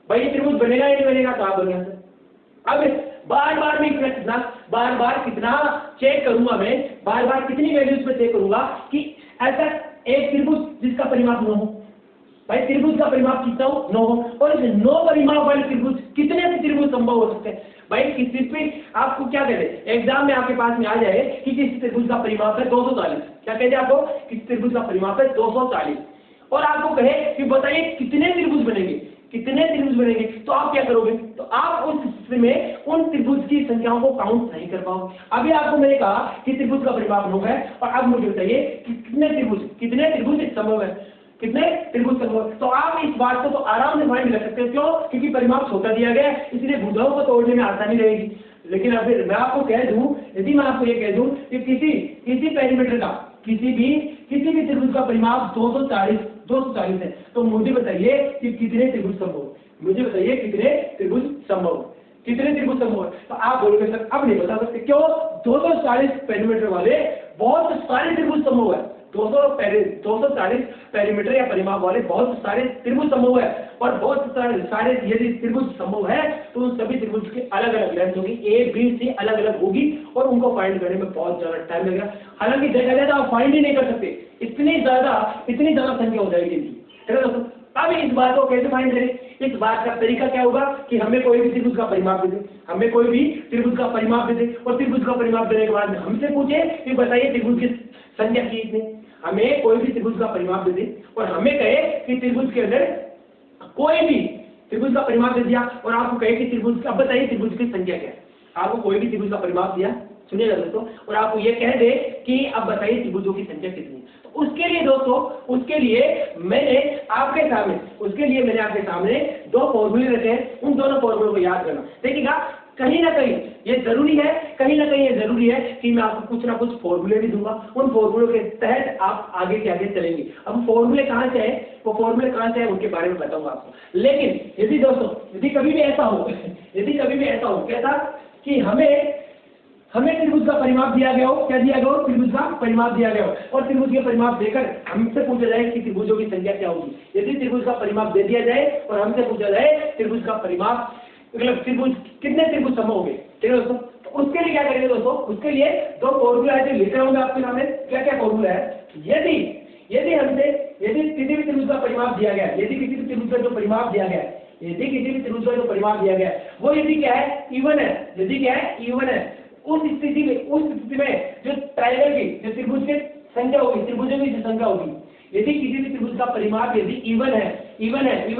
[SPEAKER 1] भाई ये त्रिभुज बनेगा या नहीं बनेगा? तो आप बोलिए सर। अब बार-बार मैं बार-बार कितना चेक करूंगा, मैं बार-बार कितनी वैल्यूज पे चेक करूंगा कि ऐसा एक त्रिभुज जिसका परिमाप 9 हो। भाई त्रिभुज का परिमाप कितना हो? 9 हो। और इस 9 परिमाप वाले त्रिभुज कितने से त्रिभुज संभव हो सकते हैं? भाई किसी पे आपको क्या कहते हैं, एग्जाम में आपके पास में आ जाए कि किसी त्रिभुज का परिमाप है 240। क्या कहते हैं आपको? किसी त्रिभुज का परिमाप है 240, और आपको कहे कि बताइए कितने त्रिभुज बनेंगे, तो आप क्या करोगे? तो आप उस स्थिति में उन त्रिभुज की संख्याओं को काउंट नहीं कर पाओगे। अभी आपको मैंने कहा कि त्रिभुज का परिमाप 9 है, और अब मुझे बताइए कि कितने त्रिभुज संभव है, कितने त्रिभुज संभव। तो आप इस बात को तो आराम से माइंड में रख सकते हो। क्यों? क्योंकि परिमाप छोटा दिया गया है, इसलिए भुजाओं को तोड़ने में आसानी रहेगी। लेकिन अगर मैं आपको कह दूं, यदि मैं आपको ये कह दूं कि किसी पेरीमीटर का किसी भी त्रिभुज का परिमाप 240 है, तो मुझे बताइए कि कितने त्रिभुज संभव, कितने त्रिभुज संभव है। तो आप बोलोगे सर अब नहीं बता सकते। क्यों? 240 पेरीमीटर वाले बहुत सारे त्रिभुज संभव है। 240 पेरीमीटर या परिमाप वाले बहुत सारे त्रिभुज संभव है, और बहुत सारे यदि त्रिभुज संभव है तो उन सभी त्रिभुज की अलग अलग लेंथ होगी, ए बी सी अलग अलग होगी, और उनको फाइंड करने में बहुत ज्यादा टाइम लगेगा। हालांकि देखा जाए तो आप फाइंड ही नहीं कर सकते, इतनी ज्यादा संख्या हो जाएगी इनकी। ठीक है दोस्तों, अब इस बात को कैसे फाइंड करें? इस बात का तरीका क्या होगा कि हमें कोई भी त्रिभुज का परिमाप दे दे, और त्रिभुज का परिमाप देने के बाद हमसे पूछे कि बताइए त्रिभुज की संख्या कितनी। हमें कोई भी त्रिभुज का परिमाप दे दे और हमें कहे कि त्रिभुज के अंदर कोई भी त्रिभुज का परिमाप दे दिया, और आपको कहे कि त्रिभुज, अब बताइए त्रिभुज की संख्या क्या है। आपको कोई भी त्रिभुज का परिमाप दिया, सुनिएगा दोस्तों, और आपको ये कह दे कि अब बताइए त्रिभुजों की संख्या कितनी है। तो उसके लिए दोस्तों, मैंने आपके सामने 2 फॉर्मूले रखे हैं। उन दोनों फॉर्मूलों को याद करना। देखिएगा, कहीं ना कहीं ये जरूरी है कि मैं आपको कुछ ना कुछ फॉर्मूले भी दूंगा। उन फॉर्मूलों के तहत आप आगे के आगे चलेंगे। अब फॉर्मूले कहाँ से है उनके बारे में बताऊंगा आपको। लेकिन यदि कभी भी ऐसा हो कैसा कि हमें त्रिभुज का परिमाप दिया गया हो, क्या दिया गया हो? त्रिभुज का परिमाप दिया गया हो, और त्रिभुज के परिमाप देकर हमसे पूछा जाए कि त्रिभुजों की संख्या क्या होगी। यदि त्रिभुज का परिमाप दे दिया जाए और हमसे पूछा जाए त्रिभुज का परिमाप, मतलब त्रिभुज कितने त्रिभुज संभव होंगे। ठीक है दोस्तों, तो उसके लिए क्या करेंगे दोस्तों? उसके लिए 2 फॉर्मूला है जो लिख रहा हूं मैं आपके सामने। क्या क्या फॉर्मूला है? यदि किसी भी त्रिभुज का परिमाप दिया गया, यदि किसी भी त्रिभुज का जो परिमाप दिया गया है वो यदि क्या है? इवन है, उस स्थिति में जो ट्रायंगल की जो त्रिभुज की संख्या होगी, त्रिभुजों की जो संख्या होगी, यदि किसी भी त्रिभुज का परिमाप यदि इवन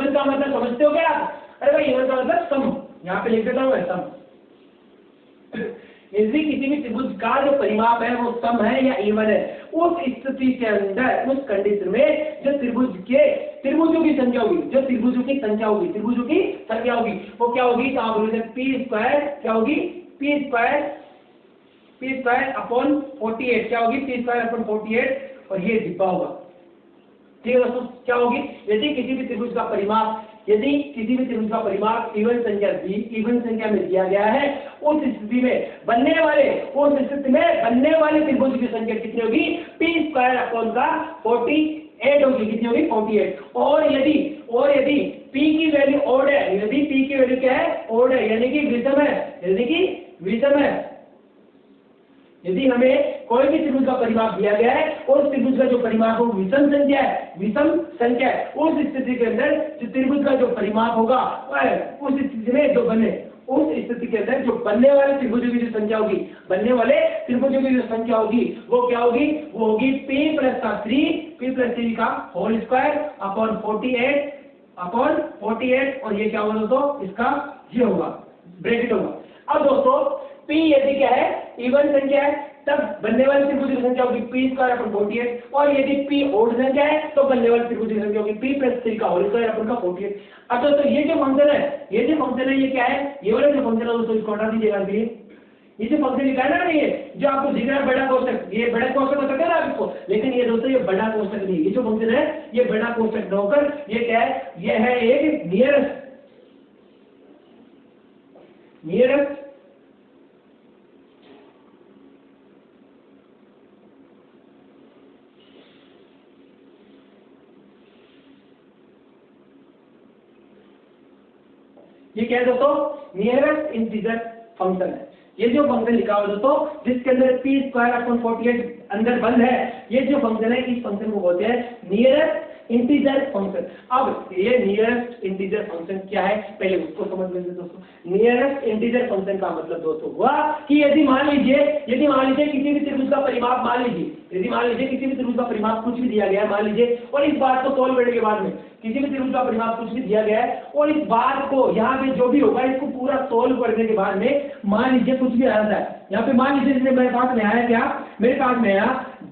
[SPEAKER 1] का मतलब समझते हो क्या आप? अरे भाई इवन का मतलब सम, यहाँ पे लिख देता हूँ सम। यदि किसी भी त्रिभुज का जो परिमाप है वो सम है या इवन है, उस स्थिति के अंदर, उस कंडीशन में जो त्रिभुजों की संख्या होगी, वो क्या होगी? तो आप बोलोगे पी स्क्वायर अपॉन 48। क्या होगी? पी स्क्वायर अपॉन 48, और ये डिब्बा होगा। ठीक है दोस्तों, क्या होगी? यदि किसी भी त्रिभुज का परिमाप इवन संख्या में दिया गया है, उस स्थिति में बनने वाले त्रिभुज की संख्या कितनी होगी? पी स्क्वायर अपॉन का 48 होगी। कितनी होगी? 48। और यदि P की वैल्यू ओड है, यदि P की वैल्यू क्या है? ओड है, यानी कि विषम है, यदि हमें कोई भी त्रिभुज का परिमाप दिया गया है और उस त्रिभुज का जो परिमाप हो विषम संख्या है, उस स्थिति के अंदर जो त्रिभुज का जो परिमाप होगा उस स्थिति में जो बने उस स्थिति के अंदर जो बनने वाले त्रिभुजों की जो संख्या होगी, बनने वाले त्रिभुजों की जो संख्या होगी वो क्या होगी, वो होगी p प्लस का 3 का होल स्क्वायर अपॉन 48 और ये क्या होगा दोस्तों, इसका ये होगा ब्रैकेट होगा। अब दोस्तों p यदि क्या है, इवन संख्या है, तब बनने वाली त्रिभुज की संख्या होगी p स्क्वायर अपॉन 48 और यदि p ओड संख्या है तो बनने वाली त्रिभुज की संख्या होगी p प्लस 3 का होल स्क्वायर अपॉन का 48। अब दोस्तों ये जो फंक्शन है ये क्या है, ये वाला जो फंक्शन है दोस्तों इसको हटा दीजिएगा। ये जो फंक्शन लिखा है ना, ये जो आपको दिख रहा है बड़ा कोष्टक, ये बड़ा कोष्टक हो सकता है ना आपको, लेकिन ये दोस्तों ये बड़ा कोष्टक नहीं, ये जो फंक्शन है ये बड़ा कोष्टक न होकर ये क्या है, ये है एक नियरेस्ट ये क्या है दोस्तों, नियरेस्ट इंटीजर फंक्शन है। ये जो फंक्शन लिखा हुआ दोस्तों जिसके अंदर p स्क्वायर अपॉन 48 अंदर बंद है, ये जो फंक्शन है इस फंक्शन को बोलते हैं नियरेस्ट इंटीजर फंक्शन। अब ये नियरेस्ट इंटीजर फंक्शन क्या है पहले उसको समझ लीजिए दोस्तों। नियरेस्ट इंटीजर फंक्शन का मतलब दोस्तों हुआ कि यदि मान लीजिए किसी भी त्रिभुज का परिमाप मान लीजिए किसी भी त्रिभुज का परिमाप कुछ भी दिया गया है, मान लीजिए, और इस बात को सोल्व करने के बाद में किसी भी त्रिभुज का परिमाप कुछ भी दिया गया है और इस बात को यहाँ पे जो भी होगा इसको पूरा सोल्व करने के बाद में मान लीजिए कुछ भी आता है, यहाँ पे मान लीजिए मेरे पास में आया क्या, मेरे पास में आया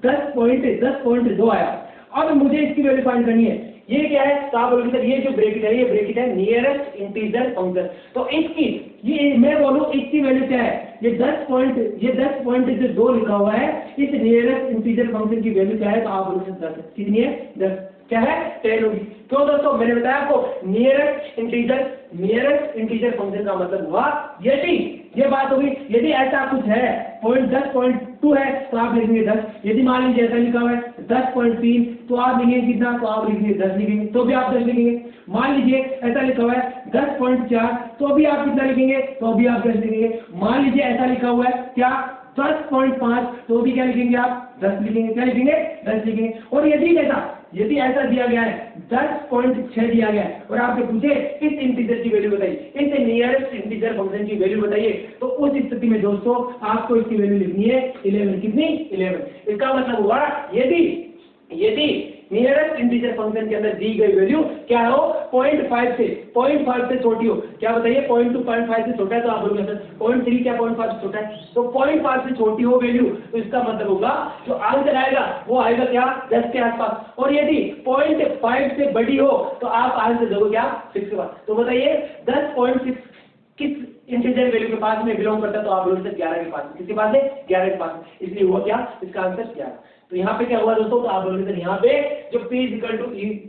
[SPEAKER 1] 10.2 आया। अब मुझे इसकी वैल्यू फाइंड करनी है, ये क्या है, तो आप बोलोगे सर ये जो ब्रैकेट है नियरेस्ट इंटीजर फंक्शन, तो इसकी ये मैं बोलूं इसकी वैल्यू क्या है, ये 10.2 लिखा हुआ है, इस नियरेस्ट इंटीजर फंक्शन की वैल्यू क्या है, तो आप बोलोगे 10 कितनी है, 10 क्या है 10 होगी। क्यों दोस्तों, मैंने बताया आपको नियरेस्ट इंटीजर फंक्शन का मतलब हुआ यदि ये बात होगी, यदि ऐसा कुछ है 10.2 है तो आप लिखेंगे 10, यदि मान लीजिए ऐसा लिखा हुआ है 10.3 तो आप लिखेंगे कितना, तो आप लिखेंगे 10 लिखेंगे, तो भी आप 10 लिखेंगे। मान लीजिए ऐसा लिखा हुआ है 10.4 तो भी आप कितना लिखेंगे, तो भी आप 10 लिखेंगे। मान लीजिए ऐसा लिखा हुआ है क्या 10.5 तो भी क्या लिखेंगे, आप 10 लिखेंगे, क्या लिखेंगे 10 लिखेंगे। और यदि ऐसा दिया गया है 10.6 दिया गया है और आपसे पूछे इस इंटीजर की वैल्यू बताइए, इस नियरेस्ट इंटीजर फंक्शन की वैल्यू बताइए, तो उस स्थिति में दोस्तों आपको इसकी वैल्यू लिखनी है 11, कितनी 11। इसका मतलब हुआ यदि नियरेस्ट इंटीजर फंक्शन के अंदर दी गई वैल्यू क्या हो 0.5 से छोटी हो, क्या बताइए 0.5 से छोटा है, तो आप बोलोगे सर 0.3 क्या 0.5 से छोटा है, तो 0.5 से छोटी हो वैल्यू, तो इसका मतलब होगा जो आंसर आएगा वो आएगा क्या 10 के आसपास। और यदि 0.5 से बड़ी हो तो आप आंसर दोगे क्या 6 के पास। तो बताइए 10.6 किस इंटीजर वैल्यू के पास में बिलोंग करता है, तो आप बोलोगे सर 11 के पास। किसके पास है 11 के पास, इसलिए हुआ क्या, इसका आंसर 11। तो यहाँ पे क्या हुआ दोस्तों, तो आप बोलोगे सर यहाँ पे जो p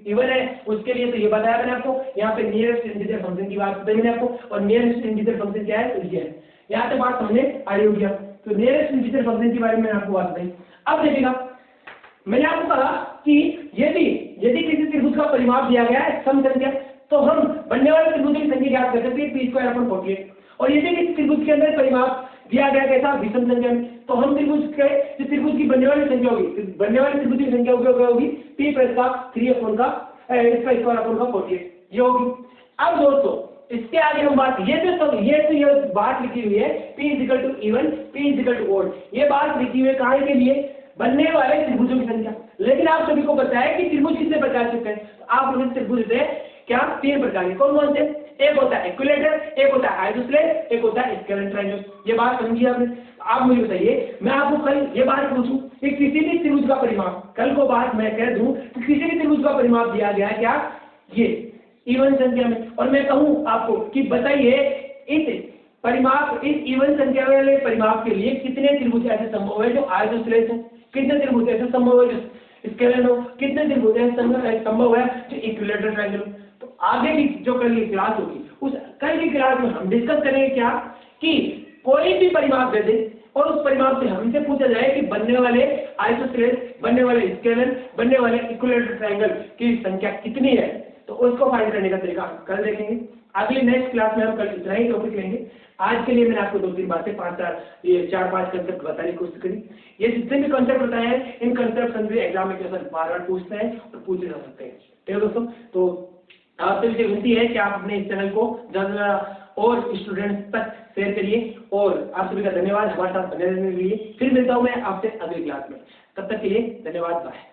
[SPEAKER 1] इवन है उसके लिए तो ये बताया मैंने आपको, यहाँ पे नियरेस्ट इंटीजर फंक्शन की बात बताई मैंने आपको, और नियरेस्ट इंटीजर फंक्शन क्या है, तो ये है। यहाँ से बात समझने आड़ी हो गया, तो नियरेस्ट इंटीजर फंक्शन के बारे में मैंने आपको बात बताई। अब देखिएगा मैंने आपको कहा कि यदि किसी त्रिभुज का परिमाप दिया गया है सम संख्या, तो हम बनने वाले त्रिभुज की संख्या ज्ञात कर सकते हैं p स्क्वायर अपॉन 48, और यदि किसी त्रिभुज के अंदर परिमाप दिया गया कैसा विषम संख्या में, तो हम त्रिभुज की बनने वाली संख्या होगी p प्लस का 3 अपॉन का इसका स्क्वायर अपॉन का 48 ये होगी। अब दोस्तों इसके आगे हम बात ये बात लिखी हुई है p इवन p ओड, ये बात लिखी हुई है कहाँ के लिए, बनने वाले त्रिभुजों की संख्या। लेकिन आप सभी को पता है कि त्रिभुज कितने प्रकार के होते हैं, तो आप लोग त्रिभुज से क्या 3 प्रकार के, कौन से, एक होता है इक्विलेटरल, एक होता है आइसोसेलेस, एक होता है स्केलेटल ट्रायंगल। ये बात समझिए आपने। आप मुझे बताइए, मैं आपको कल ये बात पूछूं कि किसी भी त्रिभुज का परिमाप, कल को बात मैं कह दूं कि किसी भी त्रिभुज का परिमाप दिया गया है क्या ये इवन संख्या में, और मैं कहूं आपको कि बताइए इस इवन संख्या वाले परिमाप के लिए कितने त्रिभुज ऐसे संभव है जो आइसोसेलेस है, कितने त्रिभुज ऐसे संभव है जो स्केलेटल हो, कितने त्रिभुज ऐसे संभव है जो इक्विलेटरल ट्रायंगल हो। तो आगे की जो कल की क्लास होगी उस कल की क्लास में हम डिस्कस करेंगे क्या कि कोई भी परिमाप दे दे और उस परिमाप से हमसे पूछा जाए कि बनने वाले आइसोसेलेस, बनने वाले स्केलर, बनने वाले इक्विलेटरल ट्रायंगल की संख्या कितनी है, तो उसको फाइंड करने का तरीका कल देखेंगे। अगली नेक्स्ट क्लास में हम कल इतना ही टॉपिक लेंगे। आज के लिए मैंने आपको 2-3 बातें 4-5 कंसेप्ट बताने की कोशिश करी। ये जितने भी कंसेप्ट बताए हैं इन कंसेप्ट हम एग्जाम में क्वेश्चन बार-बार पूछते हैं और पूछे जा सकते हैं। ठीक है दोस्तों, तो आपसे मुझे विनती है कि आप अपने इस चैनल को ज़्यादा और स्टूडेंट्स तक शेयर करिए। और आप सभी का धन्यवाद हमारे साथ बने रहने के लिए। फिर मिलता हूँ मैं आपसे अगली क्लास में, तब तक के लिए धन्यवाद, बाय।